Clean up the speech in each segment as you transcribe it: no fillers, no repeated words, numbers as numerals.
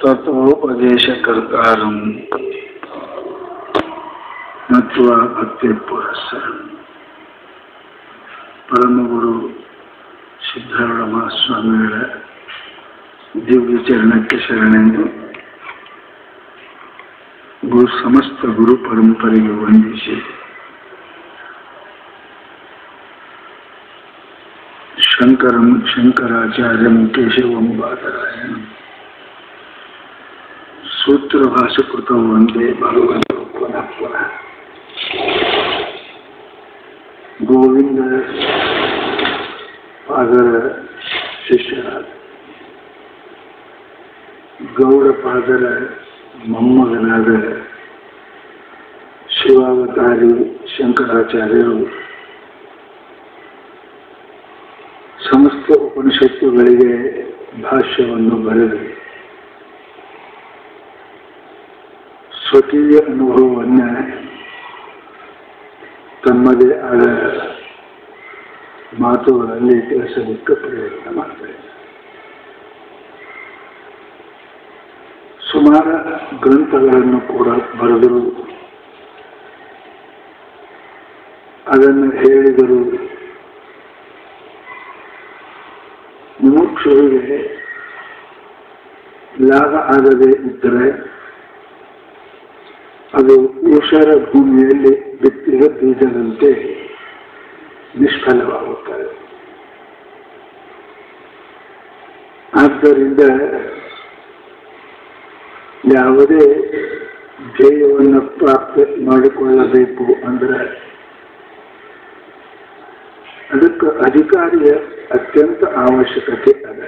ತತ್ವೋಪದೇಶಕರ್ತಾರಂ ನತ್ವಾ ಭಕ್ತಿ ಪುರಸ್ಸರಂ. ಪರಮಗುರು ಸಿದ್ಧಾರೂಢ ಮಹಾಸ್ವಾಮಿಗಳ ದಿವ್ಯ ಚರಣಕ್ಕೆ ಶರಣೆಂದು ಸಮಸ್ತ ಗುರು ಪರಂಪರೆಗೆ ವಂದಿಸಿ ಶಂಕರಂ ಶಂಕರಾಚಾರ್ಯಂ ಕೇಶವಂ ಬಾದರಾಯಣಂ ಸೂತ್ರಭಾಷಕೃತೌ ವಂದೇ ಭಗವಂತೋ ಪುನಃ ಪುನಃ. ಗೋವಿಂದ ಪಾದರ ಶಿಷ್ಯರಾದ ಗೌಡ ಪಾದರ ಮೊಮ್ಮಗನಾದ ಶಿವಾವತಾರಿ ಶಂಕರಾಚಾರ್ಯರು ಸಮಸ್ತ ಉಪನಿಷತ್ತುಗಳಿಗೆ ಭಾಷ್ಯವನ್ನು ಬರೆದು ಸ್ವಕೀಯ ಅನುಭವವನ್ನು ತಮ್ಮದೇ ಆದ ಮಾತುಗಳಲ್ಲಿ ತಿಳಿಸಲಿಕ್ಕೆ ಪ್ರಯತ್ನ ಮಾಡ್ತಾರೆ. ಸುಮಾರು ಗ್ರಂಥಗಳನ್ನು ಕೂಡ ಬರೆದರು, ಅದನ್ನು ಹೇಳಿದರು. ಮುಮುಕ್ಷುವಿಗೆ ಲಾಭ ಆಗದೇ ಇದ್ದರೆ ಅದು ಊಷರ ಭೂಮಿಯಲ್ಲಿ ಬಿತ್ತಿದ ಬೀಜದಂತೆ ನಿಷ್ಫಲವಾಗುತ್ತದೆ. ಆದ್ದರಿಂದ ಯಾವುದೇ ಧ್ಯೇಯವನ್ನು ಪ್ರಾಪ್ತಿ ಮಾಡಿಕೊಳ್ಳಬೇಕು ಅಂದರೆ ಅದಕ್ಕೆ ಅಧಿಕಾರಿಯ ಅತ್ಯಂತ ಅವಶ್ಯಕತೆ ಅದ.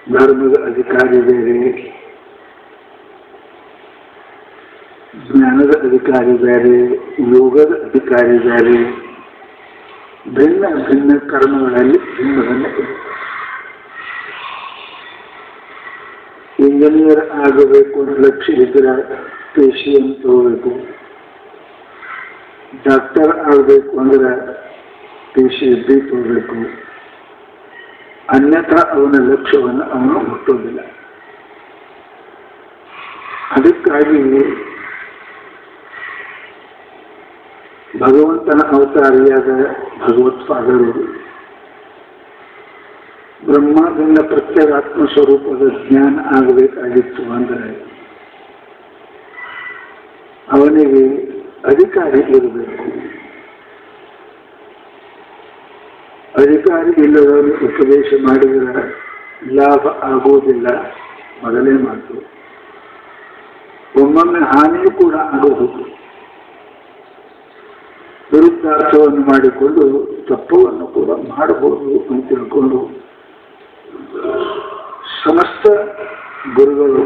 ಧರ್ಮದ ಅಧಿಕಾರಿ ಬೇರೆ, ಜ್ಞಾನದ ಅಧಿಕಾರಿ ಬೇರೆ, ಯೋಗದ ಅಧಿಕಾರಿ ಬೇರೆ, ಭಿನ್ನ ಭಿನ್ನ ಕರ್ಮಗಳಲ್ಲಿ ಭಿನ್ನ ಭಿನ್ನ ಇದೆ. ಇಂಜಿನಿಯರ್ ಆಗಬೇಕು ಅನ್ನೋ ಲಕ್ಷ್ಯ ಇದ್ರೆ ಪೇಶಿಯನ್ ತಗೋಬೇಕು, ಡಾಕ್ಟರ್ ಆಗಬೇಕು ಅಂದ್ರೆ PhD ತಗೋಬೇಕು. ಅನ್ಯಥಾ ಅವನ ಲಕ್ಷ್ಯವನ್ನು ಅವನು ಮುಟ್ಟೋದಿಲ್ಲ. ಅದಕ್ಕಾಗಿ ಭಗವಂತನ ಅವತಾರಿಯಾದ ಭಗವತ್ಪಾದರು ಬ್ರಹ್ಮಾದಿಂದ ಪ್ರತ್ಯೇಕಾತ್ಮ ಸ್ವರೂಪದ ಜ್ಞಾನ ಆಗಬೇಕಾಗಿತ್ತು ಅಂದರೆ ಅವನಿಗೆ ಅಧಿಕಾರಿ ಇರಬೇಕು. ಅಧಿಕಾರಿ ಇಲ್ಲದವನು ಉಪದೇಶ ಮಾಡಿದರೆ ಲಾಭ ಆಗುವುದಿಲ್ಲ. ಮೊದಲೇ ಮಾತು. ಒಮ್ಮೊಮ್ಮೆ ಹಾನಿಯೂ ಕೂಡ ಆಗಬಹುದು. ವಿರುದ್ಧಾರ್ಥವನ್ನು ಮಾಡಿಕೊಂಡು ತಪ್ಪವನ್ನು ಕೂಡ ಮಾಡಬಹುದು ಅಂತ ತಿಳ್ಕೊಂಡು ಸಮಸ್ತ ಗುರುಗಳು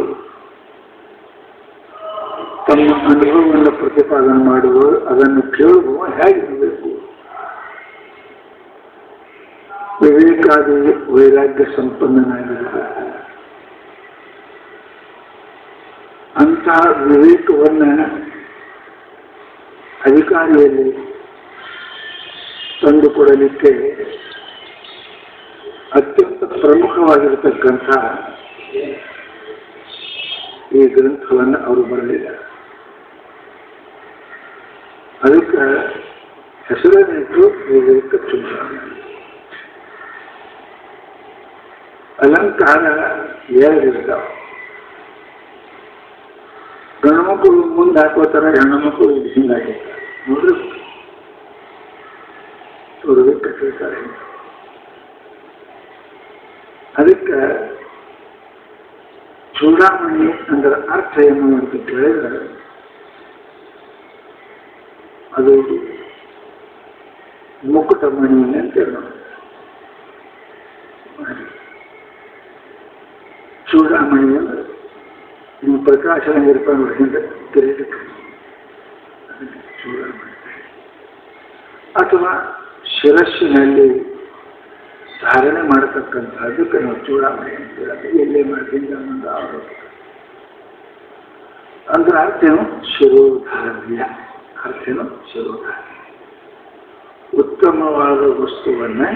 ತಮ್ಮ ಅನುಭವವನ್ನು ಪ್ರತಿಪಾದನೆ ಮಾಡುವರು. ಅದನ್ನು ಕೇಳುವ ಹೇಗಿರಬೇಕು? ವಿವೇಕಾದಿ ವೈರಾಗ್ಯ ಸಂಪನ್ನನಾಗಿರಬೇಕು. ಅಂತಹ ವಿವೇಕವನ್ನು ಅಧಿಕಾರಿಯಲ್ಲಿ ತಂದುಕೊಡಲಿಕ್ಕೆ ಅತ್ಯಂತ ಪ್ರಮುಖವಾಗಿರತಕ್ಕಂಥ ಈ ಗ್ರಂಥವನ್ನು ಅವರು ಬರೆದಿದ್ದಾರೆ. ಅದಕ್ಕೆ ಹೆಸರನ್ನಿಟ್ಟು ವಿವೇಕ ಚೂಡಾಮಣಿ. ಅಲಂಕಾರ ಎರಡಿರ್ತಾವೆ. ಗಂಡು ಮಕ್ಕಳು ಮುಂದೆ ಹಾಕೋತಾರ, ಹೆಣ್ಣು ಮಕ್ಕಳು ಹಿಂಗಾಗಿರ್ತಾರೆ. ನೋಡ್ರಿ, ಅವ್ರಿಗೆ ಕಟ್ಟಿರ್ತಾರೆ. ಅದಕ್ಕೆ ಚೂಡಾಮಣಿ ಅಂದ್ರೆ ಅರ್ಥ ಏನು ಅಂತ ಕೇಳಿದ್ರೆ ಅದು ಮುಕುಟಮಣಿ ಅಂತೇಳಿ ನೋಡಿ. ಚೂಡಾಮಣಿ ಅಂದ್ರೆ ನಿಮ್ಮ ಪ್ರಕಾಶ ಇರ್ತಾನೆ ನೋಡಿ, ಹಿಂದೆ ಕಿರೀಟಕ್ಕೆ ಚೂಡಾಮಣಿ. ಅಥವಾ ಶಿರಸ್ಸಿನಲ್ಲಿ ಧಾರಣೆ ಮಾಡತಕ್ಕಂಥದ್ದಕ್ಕೆ ನಾವು ಚೂಡಾಮಣಿ ಅಂತೇಳಿ ಎಲ್ಲೇ ಮಾಡ್ತೀನಿ ಅನ್ನೋದು ಆರೋಪ. ಅಂದ್ರೆ ಅರ್ಥೇನು ಶಿರೋಧಾರ್ಯ. ಅರ್ಥೇನು ಶಿರೋಧಾರ್ಯ. ಉತ್ತಮವಾದ ವಸ್ತುವನ್ನೇ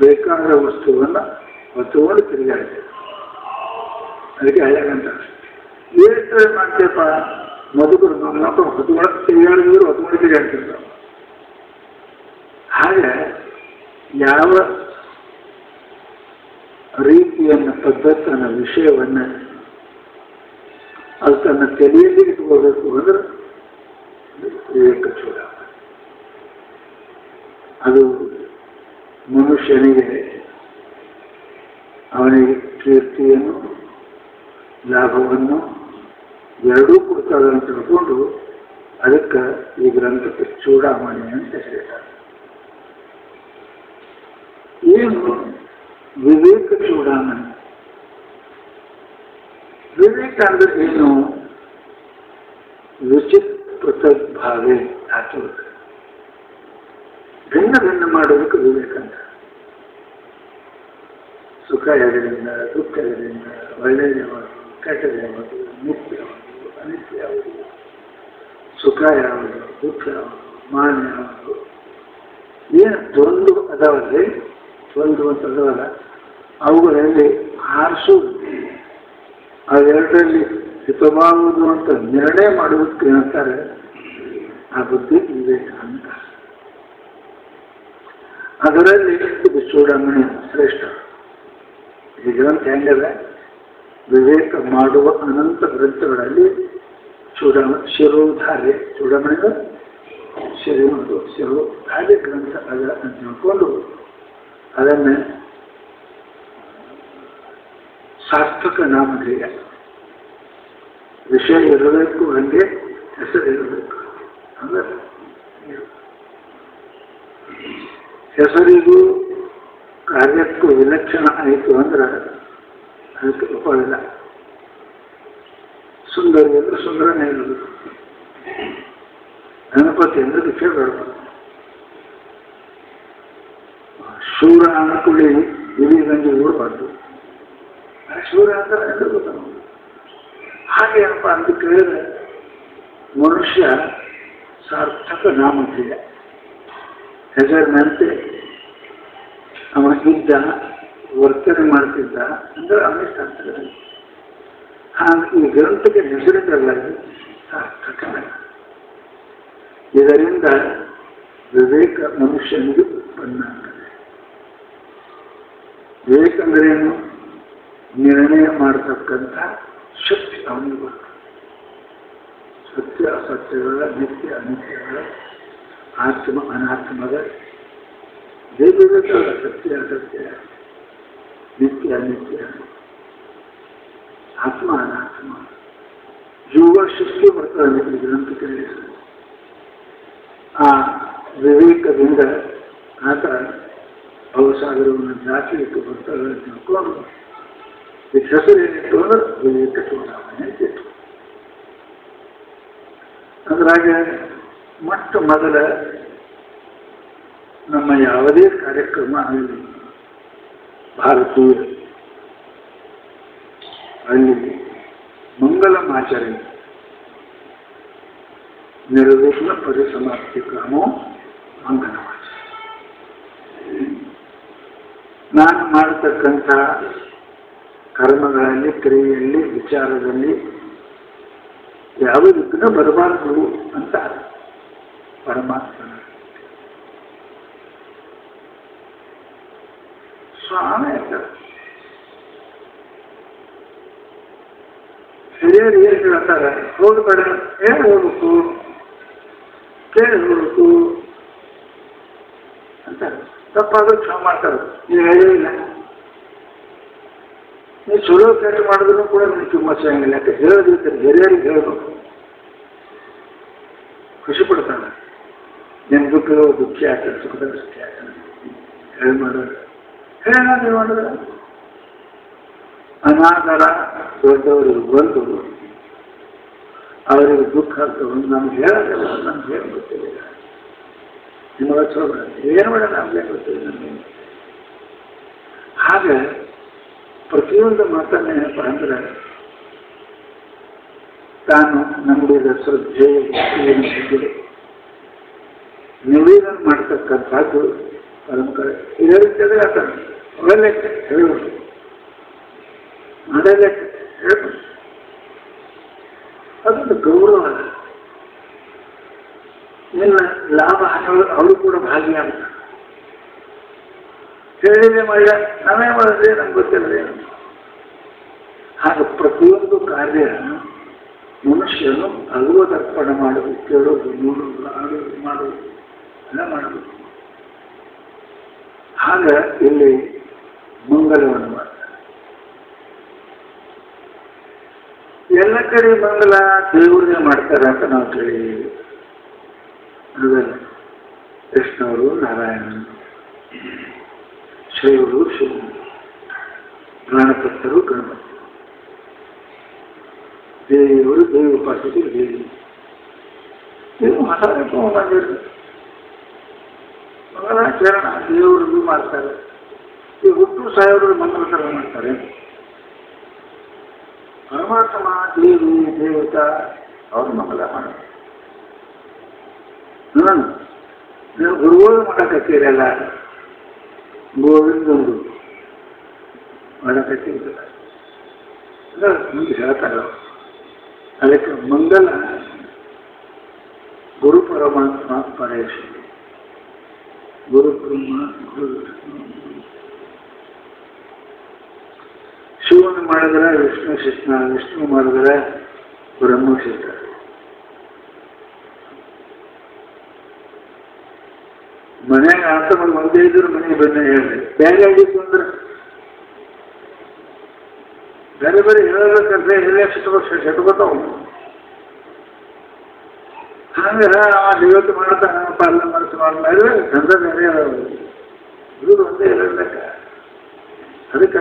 ಬೇಕಾದ ವಸ್ತುವನ್ನು ಹೊತ್ತುಕೊಂಡು ತಿರುಗಾಡ್ತೇವೆ. ಅದಕ್ಕೆ ಹಳ್ಳಿಗಂತ ಎಷ್ಟು ಮಾಡ್ತೇವಪ್ಪ, ಮದುಕರು ಮಕ್ಕಳು ಹೊತ್ತುಕೊಂಡು ತಿರುಗಾಡಿದ್ರು ಹೊತ್ತುಕೊಂಡು ತಿರುಗಾಡ್ತಿರ್ತಾವೆ. ಹಾಗೆ ಯಾವ ರೀತಿಯನ್ನು ಪದ್ಧತಿನ ವಿಷಯವನ್ನು ಅದು ತನ್ನ ತಲೆಯಲ್ಲಿ ಇಟ್ಕೋಬೇಕು ಅಂದ್ರೆ ವಿವೇಕ ಚೂಡಾಮಣಿ. ಅದು ಮನುಷ್ಯನಿಗೆ ಅವನಿಗೆ ಕೀರ್ತಿಯನ್ನು ಲಾಭವನ್ನು ಎರಡೂ ಕೊಡ್ತಾರೆ ಅಂತ ತಿಳ್ಕೊಂಡು ಅದಕ್ಕೆ ಈ ಗ್ರಂಥಕ್ಕೆ ಚೂಡಾಮಣಿ ಅಂತ ಹೇಳ್ತಾರೆ. ಏನು ವಿವೇಕ ಚೂಡಾಮಣಿ? ವಿವೇಕ ಅಂದ್ರೆ ಏನು? ವಿಚಿತ್ರ ಭಾವೇ ಆಚುರ, ಭಿನ್ನ ಭಿನ್ನ ಮಾಡೋದಕ್ಕೆ ವಿವೇಕ ಅಂತ. ಸುಖ ಯಾವುದು, ದುಃಖ ಯಾವುದು, ಒಳ್ಳೆಯ ಯಾವುದು, ಕೆಟ್ಟದ ಯಾವುದು, ನಿತ್ಯ ಯಾವುದು, ಅನಿತ್ಯ ಯಾವುದು, ಸುಖ ಯಾವುದು, ದುಃಖ ಯಾವುದು, ಮಾನ ಯಾವುದು, ಏನು ದ್ವಂದ್ವ ಅದಾವಲ್ಲಿ, ದ್ವಂದ್ವ ಅಂತ ಅದಾವಲ್ಲ, ಅವುಗಳಲ್ಲಿ ಆರಿಸೋದು, ಅವೆರಡರಲ್ಲಿ ಹಿತವಾಗುವುದು ಅಂತ ನಿರ್ಣಯ ಮಾಡುವುದಕ್ಕೆ ಏನಂತಾರೆ? ಆ ಬುದ್ಧಿ ವಿವೇಕ ಅಂತ. ಅದರಲ್ಲಿ ಇದು ಚೂಡಾಮಣಿ ಶ್ರೇಷ್ಠ. ಈ ಗ್ರಂಥ ಹೆಂಗದ? ವಿವೇಕ ಮಾಡುವ ಅನಂತ ಗ್ರಂಥಗಳಲ್ಲಿ ಶಿರೋಧಾರ್ಯ, ಚೂಡಾಮಣಿಗಳು ಶಿರೋಧಾರ್ಯ ಗ್ರಂಥ ಅದ ಅಂತ ತಿಳ್ಕೊಂಡು ಅದನ್ನು ಸಾರ್ಥಕ ನಾಮಧೇಯ. ವಿಷಯ ಇರಬೇಕು, ಹಂಗೆ ಹೆಸರು ಇರಬೇಕು. ಅಂದ್ರೆ ಹೆಸರಿಗೂ ಕಾರ್ಯಕ್ಕೂ ವಿಲಕ್ಷಣ ಆಯಿತು ಅಂದ್ರೆ ಅದಕ್ಕೆ ಒಪ್ಪಳಿಲ್ಲ. ಸುಂದರಿ ಅಂದ್ರೆ ಸುಂದರನೇ ಇರಬೇಕು, ಗಣಪತಿ ಅಂದ್ರೆ ವಿಷಯ ಬರಬೇಕು. ಶೂರ ಅನುಕೂಲಿ ಇಡೀ ಗಂಜಿ ನೋಡಬಾರ್ದು, ಶೂರ ಅಂದ್ರೆ ಎಲ್ಲ ಗೊತ್ತಾಗ. ಹಾಗೆ ಏನಪ್ಪ ಅಂತ ಕೇಳಿದ್ರೆ ಮನುಷ್ಯ ಸಾರ್ಥಕ ನಾಮಧೇಯ. ಹೆಸರಿನಂತೆ ಅವ ಇದ್ದ, ವರ್ತನೆ ಮಾಡ್ತಿದ್ದ ಅಂದ್ರೆ ಅವನೇ ಸಾರ್ಥಕ. ಹಾಗೆ ಈ ಗ್ರಂಥಕ್ಕೆ ಹೆಸರಿದ್ದಲ್ಲ ಸಾರ್ಥಕ. ಇದರಿಂದ ವಿವೇಕ ಮನುಷ್ಯನಿಗೆ ಉತ್ಪನ್ನ ಆಗ್ತದೆ. ವಿವೇಕ ಅಂದ್ರೇನು? ನಿರ್ಣಯ ಮಾಡತಕ್ಕಂಥ ಶಕ್ತಿ ಅವನಿಗೆ ಬರ್ತದೆ. ಸತ್ಯ ಅಸತ್ಯಗಳ, ನಿತ್ಯ ಅನಿತ್ಯಗಳ, ಆತ್ಮ ಅನಾತ್ಮದ ದೇವಗಳ ಸತ್ಯ ಅಸತ್ಯ, ನಿತ್ಯ ಅನಿತ್ಯ, ಆತ್ಮ ಅನಾತ್ಮ ಇವುಗಳ ಶಕ್ತಿ ಬರ್ತದೆ ಈ ಗ್ರಂಥದಲ್ಲಿ. ಆ ವಿವೇಕದಿಂದ ಆತ ಭವಸಾಗರವನ್ನು ದಾಟಲಿಕ್ಕೆ ಬರ್ತಾರೆ ಅಂತ ತಿಳ್ಕೊಂಡು ಈ ಹೆಸರು ಏನಿತ್ತು ಅಂದ್ರೆ ವಿವೇಕ ಚೂಡಾಮಣಿ ಅಂತಿತ್ತು. ಅದ್ರಾಗ ಮೊಟ್ಟ ಮೊದಲ ನಮ್ಮ ಯಾವುದೇ ಕಾರ್ಯಕ್ರಮ ಆಗಲಿ ಭಾರತೀಯ ಅಲ್ಲಿ ಮಂಗಲಮಾಚರಣೆ, ನಿರ್ವಿಘ್ನ ಪರಿಸಮಾಪ್ತಿ ಕ್ರಮೋ ಮಂಗಲಮಾಚರಣೆ. ನಾನು ಮಾಡತಕ್ಕಂಥ ಕರ್ಮಗಳಲ್ಲಿ, ಕ್ರಿಯೆಯಲ್ಲಿ, ವಿಚಾರದಲ್ಲಿ ಯಾವ ವಿಘ್ನ ಬರಬಾರದು ಅಂತ ಪರಮಾತ್ಮನ ಸ್ವಾಮಿ ಅಂತ. ಹಿರಿಯರು ಏನು ಹೇಳ್ತಾರೆ? ಹೋಗ್ಬೇಡ, ಏನು ಹೋಗ್ಬೇಕು, ಕೇಳಿ ಹೋಗ್ಬೇಕು ಅಂತ. ತಪ್ಪಾದ್ರೂ ಕ್ಷಮ ಮಾಡ್ತಾರೆ. ನೀವು ಹೇಳಿಲ್ಲ, ನೀವು ಚಲೋ ಕೆಲಸ ಮಾಡಿದ್ರು ಕೂಡ ನೀವು ಕಿಮ್ಮತ್ ಸಿಗಂಗಿಲ್ಲ. ಯಾಕೆ ಹೇಳದಿರ್ತಾರೆ, ಹಿರಿಯರಿಗೆ ಹೇಳಬೇಕು, ಖುಷಿ ಪಡ್ತಾನೆ. ನಿಮ್ಮ ದುಃಖಿ ಆಗ್ತದೆ, ಸುಖದ ಸುಖಿ ಆಗ್ತಾನೆ. ಹೇಳಿ ಮಾಡೋದು ಹೇಳ ನೀವು ಮಾಡಿದ್ರೆ ಅನಾದರ ದೊಡ್ಡವರಿಗೆ ಬಂದು ಅವರಿಗೆ ದುಃಖ ಆಗ್ತದೆ. ನಮ್ಗೆ ಹೇಳೋದಿಲ್ಲ, ನಮ್ಗೆ ಏನು ಗೊತ್ತಿಲ್ಲ, ನಿಮಗೆ ಚಲೋ ಏನು ಬೇಡ, ನಮ್ಗೆ ಗೊತ್ತಿಲ್ಲ ನಮಗೆ. ಹಾಗೆ ಪ್ರತಿಯೊಂದು ಮಾತನ್ನ ಏನಪ್ಪ ಅಂದ್ರೆ ತಾನು ನಂಬಿದ ಶ್ರದ್ಧೆ ಏನಿದೆ ನಿವೇದನೆ ಮಾಡ್ತಕ್ಕಂಥದ್ದು ಪರಂಪರೆ. ಇದರಿಂದ ಆತ ಒಳ್ಳೆ ಹೇಳಬೇಕು. ಅದೆಲ್ಲ ಅದೊಂದು ಗೌರವ. ನಿನ್ನ ಲಾಭ ಅವರು ಕೂಡ ಭಾಗಿಯಾಗ್ತಾರೆ. ಹೇಳಿದ್ರೆ ಮಾಡಿದ ನಾವೇ ಮಾಡಿದ್ರೆ ನಮ್ಗೆ ಗೊತ್ತಿಲ್ಲದೆ. ಹಾಗೆ ಪ್ರತಿಯೊಂದು ಕಾರ್ಯ ಮನುಷ್ಯನು ಭಗವದರ್ಪಣೆ ಮಾಡೋದು, ಕೇಳೋದು, ನೋಡೋದು, ಆಡೋದು, ಮಾಡೋದು ಎಲ್ಲ ಮಾಡಬೇಕು. ಆಗ ಇಲ್ಲಿ ಮಂಗಲವನ್ನು ಮಾಡ್ತಾರೆ. ಎಲ್ಲ ಕಡೆ ಮಂಗಲ ದೇವರಿಗೆ ಮಾಡ್ತಾರೆ ಅಂತ ನಾವು ಕೇಳಿದ್ದೀವಿ. ಅದಲ್ಲ ಕೃಷ್ಣವರು ನಾರಾಯಣನು, ಶೈವರು ಶಿವನು, ಗಣಪತರು ಗಣಪತಿ, ದೇವರು ದೇವ ಉಪಾಸಕರು ದೇವಿ. ಇದು ಮಹಾರಾಜ ಮಂಗಲಾಚರಣ ದೇವರಿಗೂ ಮಾಡ್ತಾರೆ. ಈ ಹುಟ್ಟು ಸಾವಿರ ಮಂಗಲಕರ ಮಾಡ್ತಾರೆ. ಪರಮಾತ್ಮ ದೇವಿ ದೇವತಾ ಅವರು ಮಂಗಲ ಮಾಡ್ತಾರೆ. ನೀವು ಗುರುಗಳು ಮಾಡಕತ್ತೀರಲ್ಲ, ಗೋವಿಂದೊಂದು ಮಾಡಕತ್ತೀರಲ್ಲ ಮುಂದೆ ಹೇಳ್ತಾರೆ. ಅದಕ್ಕೆ ಮಂಗಲ ಗುರು ಪರಮಾತ್ಮ ಪರೇಶ್ವರ, ಗುರು ಬ್ರಹ್ಮ ಗುರು ವಿಷ್ಣು. ಶಿವನು ಮಾಡಿದ್ರೆ ವಿಷ್ಣು ಶಿಷ್ಣ, ವಿಷ್ಣು ಮಾಡಿದ್ರೆ ಬ್ರಹ್ಮ ಶಿಷ್ಟ. ಮನೆಯಾಗ ಆಟ ಮಾಡಿ ಒಂದೇ ಇದ್ರು ಮನೆಗೆ ಬಂದ ಹೇಳಿ ಬೇರೆ ಆಗಿತ್ತು ಅಂದ್ರೆ ಬೇರೆ ಬೇರೆ ಹೇಳಬೇಕಂದ್ರೆ ಎಲ್ಲ ಸೆಟ್ಕೋತಾವ. ಹಂಗ ಆ ದೇವತೆ ಮಾಡ್ತಾನ ಪಾಲನೆ ಮಾಡಿದ್ರೆ ಗಂಧ ಬೇರೆ ಇದು ಒಂದೇ ಹೇಳಬೇಕ. ಅದಕ್ಕೆ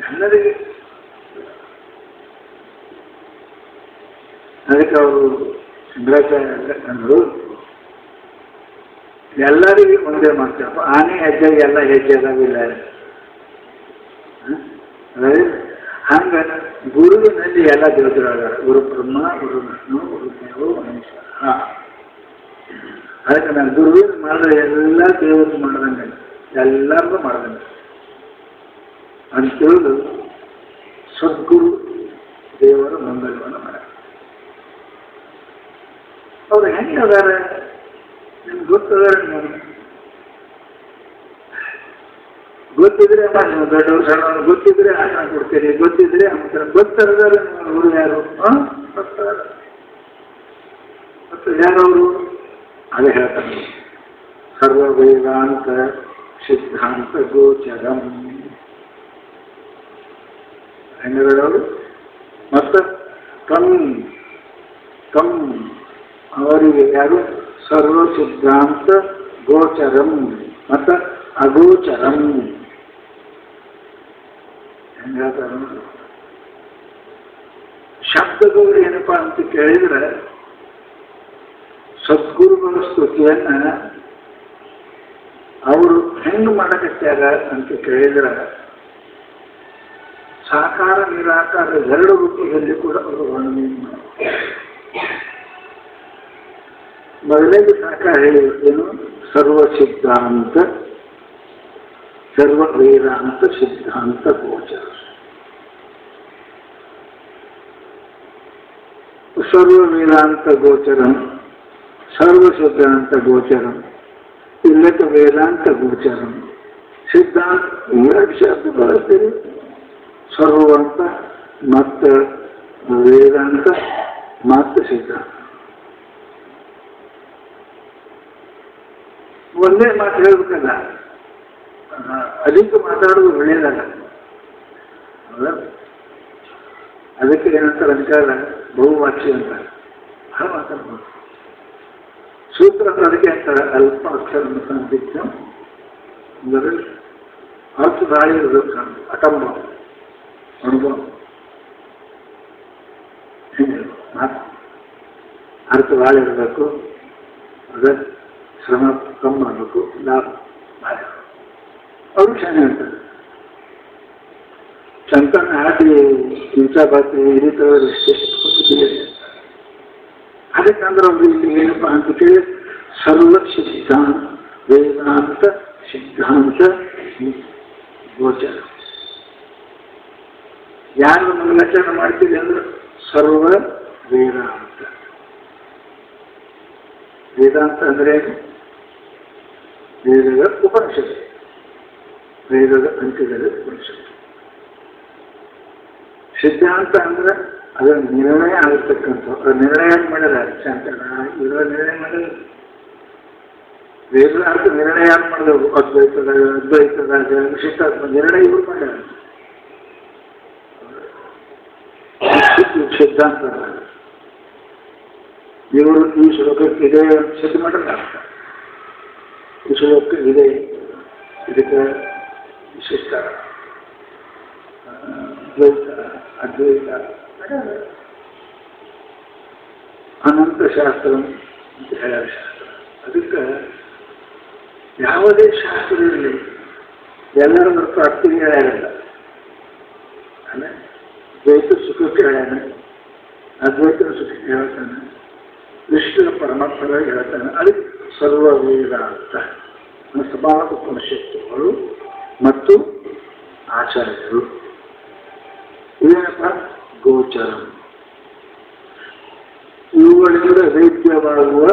ಎಲ್ಲರಿಗೆ ಅದಕ್ಕೆ ಅವರು ಶಂಕರಾಚಾರ್ಯ ಅಂದರು ಎಲ್ಲರಿಗೂ ಒಂದೇ ಮಾಡ್ತಾರಪ್ಪ. ಆನೆ ಹೆಜ್ಜೆಗೆ ಎಲ್ಲ ಹೆಜ್ಜೆ ಅದಾವಿಲ್ಲ. ಹಂಗ ಗುರುವಿನಲ್ಲಿ ಎಲ್ಲ ದೇವತೆಗಳಾದಾರ. ಗುರು ಬ್ರಹ್ಮ, ಗುರು ವಿಷ್ಣು, ಗುರು ದೇವ ಮಹೇಶ್ವರ. ಅದಕ್ಕೆ ನಾನು ಗುರುವಿನ ಮಾಡಿದ್ರೆ ಎಲ್ಲ ದೇವರು ಮಾಡ್ದಂಗೆ, ಎಲ್ಲರಿಗೂ ಮಾಡ್ದಂಗೆ ಅಂತೇಳಿ ಸದ್ಗುರು ದೇವರ ಮಂಗಲವನ್ನು ಮಾಡ. ಅವ್ರು ಹೆಂಗೆ ಅದಾರೆ ನಿಮ್ಗೆ ಗೊತ್ತದಾರೆ. ಗೊತ್ತಿದ್ರೆ ನೀವು ದೊಡ್ಡವರು ಸಣ್ಣವರು ಗೊತ್ತಿದ್ರೆ ಅನ್ನ ಕೊಡ್ತೀರಿ, ಗೊತ್ತಿದ್ರೆ ಅಂತಾರೆ. ಗೊತ್ತಿರದಾರೆ ನಿಮ್ಮ ಗುರು ಯಾರು? ಮತ್ತು ಯಾರವರು? ಅದೇ ಹೇಳ್ತಾರೆ, ಸರ್ವ ವೇದಾಂತ ಸಿದ್ಧಾಂತ ಗೋಚರಂ ಹೆಂಗದವರು. ಮತ್ತು ಕಂ ಅವರಿಗೆ ಯಾರು? ಸರ್ವ ಸಿದ್ಧಾಂತ ಗೋಚರಂ ಮತ್ತು ಅಗೋಚರಂ. ಹೆಂಗ ಹೇಳ್ತಾರೆ ಶಬ್ದಗಳು ಏನಪ್ಪಾ ಅಂತ ಕೇಳಿದ್ರೆ, ಸದ್ಗುರುಗಳ ಸ್ತುತಿಯನ್ನ ಅವರು ಹೆಂಗ್ ಮಾಡಕತ್ಯಾರ ಅಂತ ಕೇಳಿದ್ರೆ, ಸಾಕಾರ ನಿರಾಕಾರ ಎರಡು ರೂಪದಲ್ಲಿ ಕೂಡ ಅವರು ವರ್ಣನೆ ಮಾಡ್ತಾರೆ. ಮೊದಲೇದು ಸಾಕಾರ ಹೇಳಿದ್ದೇನು? ಸರ್ವ ಸಿದ್ಧಾಂತ, ಸರ್ವ ವೇದಾಂತ ಸಿದ್ಧಾಂತ ಗೋಚರ. ಸರ್ವ ವೇದಾಂತ ಗೋಚರಂ, ಸರ್ವ ಸಿದ್ಧಾಂತ ಗೋಚರಂ, ಇಲ್ಲಕ ವೇದಾಂತ ಗೋಚರಂ. ಸಿದ್ಧಾಂತ ಎರಡು ಶಬ್ದ ಬಳಸ್ತೀರಿ, ಸರ್ವ ಅಂತ ಮತ್ತು ವೇದಾಂತ ಮತ್ತು ಸಿದ್ಧಾಂತ. ಒಂದೇ ಮಾತು ಹೇಳ್ಬೇಕಲ್ಲ, ಅದಕ್ಕೆ ಮಾತಾಡೋದು ಒಳ್ಳೆಯದಲ್ಲ. ಅದಕ್ಕೆ ಏನಂತಾರೆ ಅಂಕಾರ ಬಹುವಾಕ್ಯ ಅಂತಾರೆ. ಬಹಳ ಮಾತಾಡ್ಬೋದು. ಸೂತ್ರ ಅದಕ್ಕೆ ಅಂತಾರೆ ಅಲ್ಪ ಅಕ್ಷರ ಸಂದಿಗ್ಧಂ, ಅಂದರೆ ಅರ್ಥದಾಳಿ ಇರಬೇಕು. ಅಟಂಬ ಅನುಭವ ಅರ್ಥದಾಳಿ ಇರಬೇಕು. ಅದ ಶ್ರಮ ಕಮ್ಮಿ ಮಾಡಬೇಕು, ಲಾಭ ಭಾಳ. ಅವರು ಚೆನ್ನಾಗಿ ಹೇಳ್ತಾರೆ. ಚಂತನ ಹಾಕಿ ಹಿಂಸಾ ಬಾತಿ ಈ ರೀತಿ ಅದಕ್ಕಂದ್ರೆ ಅವ್ರು ಇಲ್ಲಿ ಏನಪ್ಪ ಅಂತ ಕೇಳಿ ಸರ್ವ ಸಿದ್ಧಾಂತ ವೇದಾಂತ ಸಿದ್ಧಾಂತ ಗೋಚರ. ಯಾರು ನಿರ್ಲಕ್ಷಣ ಮಾಡ್ತೀರಿ ಅಂದ್ರೆ ಸರ್ವ ವೇದಾಂತ. ವೇದಾಂತ ಅಂದ್ರೆ ವೇದದ ಉಪನಿಷತ್ತು, ವೇದದ ಅಂತ್ಯದ ಉಪನಿಷತ್ತು. ಸಿದ್ಧಾಂತ ಅಂದ್ರೆ ಅದರ ನಿರ್ಣಯ ಆಗಿರ್ತಕ್ಕಂಥ, ನಿರ್ಣಯ ಮಾಡಿದ ಶಾಂತನ ಇದರ ನಿರ್ಣಯ ಮಾಡಿದ ವೇದಾಂತ ನಿರ್ಣಯ ಯಾರು ಮಾಡಿದವು? ಅದ್ವೈತದಾಗ ವಿಶಿಷ್ಟಾತ್ಮ ನಿರ್ಣಯ ಇವರು ಮಾಡ್ಯಾರ. ಸಿದ್ಧಾಂತ ಇವರು ಈ ಶ್ಲೋಕಕ್ಕೆ ಇದೆ ಸಿದ್ಧ ಮಾಡಲ್ಲ. ಈ ಶ್ಲೋಕ ಇದೆ, ಇದಕ್ಕೆ ವಿಶಿಷ್ಟ ದ್ವೈತ ಅದ್ವೈತ ಅನಂತ ಶಾಸ್ತ್ರ ಅಂತ ಹೇಳ್ಯಾರ. ಶಾಸ್ತ್ರ ಅದಕ್ಕೆ ಯಾವುದೇ ಶಾಸ್ತ್ರ ಇರಲಿ ಎಲ್ಲರ ಹೊರತು ಅರ್ಥಿಗೆ ಹೇಳ್ಯಾರಲ್ಲ. ಅಲ್ಲ, ದ್ವೈತ ಸುಖಕ್ಕೆ ಹೇಳ್ಯಾನ, ಅದ್ವೈತ ಸುಖಕ್ಕೆ ಹೇಳ್ತಾನೆ, ವಿಷ್ಣುನ ಪರಮಾತ್ಮರಾಗಿ ಹೇಳ್ತಾನೆ. ಅದಕ್ಕೆ ಸರ್ವ ವೇದಾಂತ ಸಭಾ ಉಪನಿಷತ್ತುಗಳು ಮತ್ತು ಆಚಾರ್ಯರು. ಇವೇನಪ್ಪ? ಗೋಚರ. ಇವುಗಳಿಂದ ವೇದ್ಯವಾಗುವ,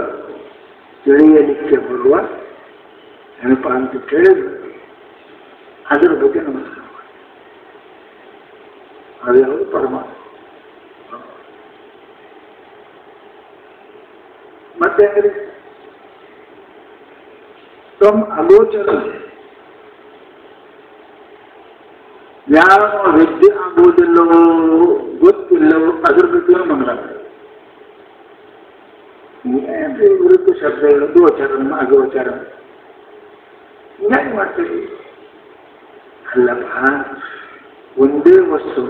ತಿಳಿಯಲಿಕ್ಕೆ ಬರುವ ನೆನಪ ಅಂತ ಕೇಳಿದ್ರೆ ಅದರ ಬಗ್ಗೆ ನಮಸ್ಕಾರ ಮಾಡಿ. ಅದು ಯಾವುದು? ಪರಮಾತ್ಮ. ಮತ್ತೆ ತಮ್ಮ ಅಗೋಚರ, ಯಾವ ವಿದ್ಯೆ ಆಗುವುದಿಲ್ಲವೋ ಗೊತ್ತಿಲ್ಲವೋ ಅದ್ರ ಬಗ್ಗೆ ಮಂಗಳಾಗ್ತದೆ. ವಿರುದ್ಧ ಶಬ್ದಗಳು ಗೋಚರ ಅಗೋಚರ ಹೀಗಾಗಿ ಮಾಡ್ತೀವಿ. ಅಲ್ಲಪ್ಪ, ಒಂದೇ ವಸ್ತು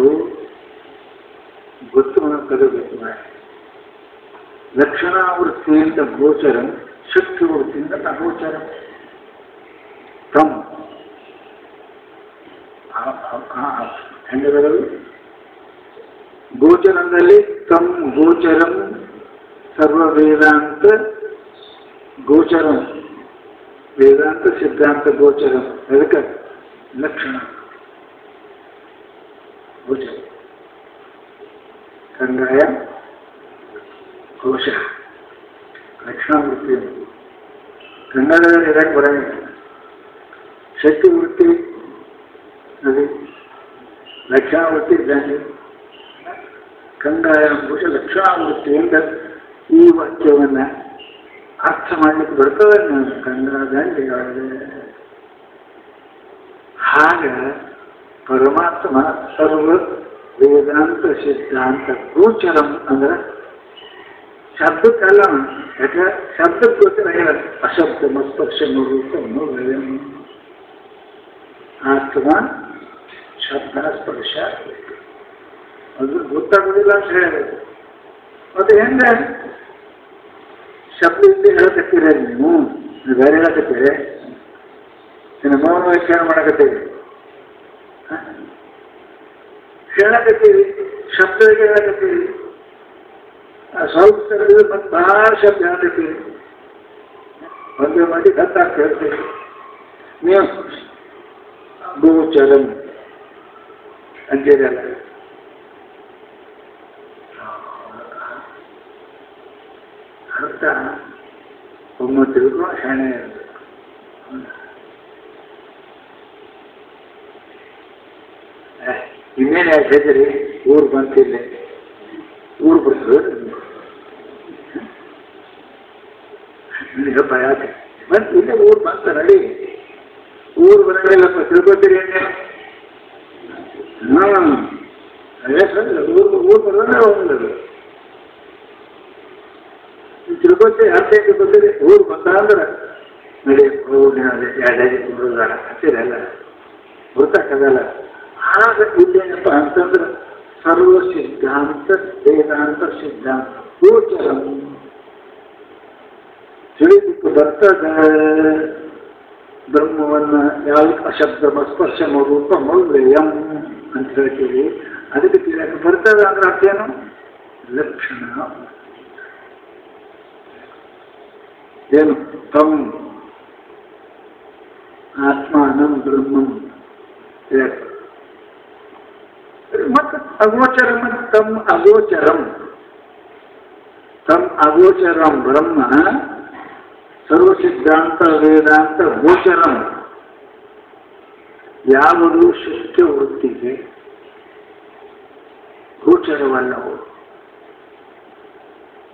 ಗೊತ್ತು ಕದಬೇಕು. ಲಕ್ಷಣಾವೃತ್ತಿಯಿಂದ ಗೋಚರ, ಶಕ್ತಿವೃತ್ತಿಯಿಂದ ಅಗೋಚರ. ತಮ್ಮ ಹೆಂಗಗಳು ಗೋಚರದಲ್ಲಿ ತಮ್ ಗೋಚರಂ ಸರ್ವ ವೇದಾಂತ ಗೋಚರಂ, ವೇದಾಂತ ಸಿದ್ಧಾಂತ ಗೋಚರಂ. ಅದಕ್ಕೆ ಲಕ್ಷಣ ಗೋಚರ, ಕಂದಾಯ ಕೋಶ, ಲಕ್ಷಣಾವೃತ್ತಿ ಕನ್ನಡದಲ್ಲಿ ಇದಕ್ಕೆ ಬರಂಗಿಲ್ಲ. ಶಕ್ತಿ ವೃತ್ತಿ ಅದು ಲಕ್ಷಣಾವೃತ್ತಿ ಇದ್ದಂಗೆ. ಕಂದಾಯ ಕೋಶ ಲಕ್ಷಣಾವೃತ್ತಿಯಿಂದ ಈ ವಾಕ್ಯವನ್ನು ಅರ್ಥ ಮಾಡಲಿಕ್ಕೆ ಬರ್ತದೆ. ಕನ್ನಡದಲ್ಲಿ ಹಾಗ ಪರಮಾತ್ಮ ಸರ್ವ ವೇದಾಂತ ಸಿದ್ಧಾಂತ ಗೋಚರಂ ಅಂದ್ರೆ ಶಬ್ದಕ್ಕಲ್ಲ. ಯಾಕೆ ಶಬ್ದಕ್ಕೆ ಗೋಚರ ಹೇಳ ಅಶಬ್ದ ಮಸ್ಪರ್ಶ ರೂಪ ಆತ್ಮ ಶಬ್ದ ಸ್ಪರ್ಶ ಅದು ಗೊತ್ತಾಗೋದಿಲ್ಲ ಅಂತ ಹೇಳಬೇಕು. ಮತ್ತೆ ಹೆಂಗೆ ಶಬ್ದದಿಂದ ಹೇಳಕತ್ತೀರ ನೀವು? ಬೇರೆ ಹೇಳಕತ್ತೀರಿ, ಇನ್ನು ಮೌನ ವ್ಯಾಖ್ಯಾನ ಮಾಡಕತ್ತೀರಿ, ಹೇಳಕತ್ತೀರಿ, ಶಬ್ದಕ್ಕೆ ಹೇಳಕತ್ತೀರಿ, ಸ್ವಲ್ಪ ಶಬ್ದ ಮತ್ತು ಬಹಳ ಶಬ್ದ ಹೇಳಕತ್ತೀರಿ, ಒಂದೇ ಮಾಡಿ ಕತ್ತಾಗ ಹೇಳ್ತೀರಿ. ನೀವು ಗೋಚರಂ ಅಂತೀರಲ್ಲ, ಅರ್ಥ ಒಮ್ಮೆ ತಿಳ್ಕೊ ಶಾಣೆ ಇರಬೇಕು. ಇನ್ನೇನು ಯಾಕೆ ಹೇಳ್ತೀರಿ? ಊರು ಬಂತಿಲ್ಲ, ಊರು ಬರ್ತದೆ ಯಾಕೆ ಬಂತು? ಇಲ್ಲೇ ಊರು ಬಂತ ನಡಿ. ಊರು ಬರಂಗಿಲ್ಲಪ್ಪ, ತಿಳ್ಕೊತೀರಿ ಏನೇ? ಅದೇ ಸರ್, ಊರು ಬರೋದೇ ಹೋಗಲ್ಲ. ತಿಳ್ಕೊತೀರಿ, ಅರ್ಥ ತಿಳ್ಕೊತೀರಿ. ಊರು ಬಂದ ಅಂದ್ರೆ ನಡಿ ಎರಡಾಗಿ ಕುಂಡ್ರದಾರ ಅಂತೀರಲ್ಲ, ಗೊತ್ತಾಗಲ್ಲ. ಆಗ ಇಲ್ಲೇನಪ್ಪ ಅಂತಂದ್ರೆ ಸರ್ವ ಸಿದ್ಧಾಂತ ವೇದಾಂತ ಸಿದ್ಧಾಂತ ಗೋಚರ ತಿಳಿಲಿಕ್ಕೆ ಬರ್ತದ. ಬ್ರಹ್ಮವನ್ನು ಯಾವ ಅಶಬ್ದ ಸ್ಪರ್ಶ ರೂಪ ಮೌಲ್ಯಂ ಅಂತ ಹೇಳ್ತೀವಿ. ಅದಕ್ಕೆ ತಿಳಿಯಕ್ಕೆ ಬರ್ತದ ಅಂದ್ರೆ ಅರ್ಥ ಏನು? ಲಕ್ಷಣ ಏನು? ತಮ್ ಆತ್ಮಾನಂ ಬ್ರಹ್ಮಂ. ಮತ್ತೆ ಅಗೋಚರಂ ತಮ್ ಅಗೋಚರಂ ಬ್ರಹ್ಮ ಸರ್ವಸಿದ್ಧಾಂತ ವೇದಾಂತ ಗೋಚರಂ. ಯಾವುದು ಶುಷ್ಕ ವೃತ್ತಿಗೆ ಗೋಚರವಲ್ಲವೋ,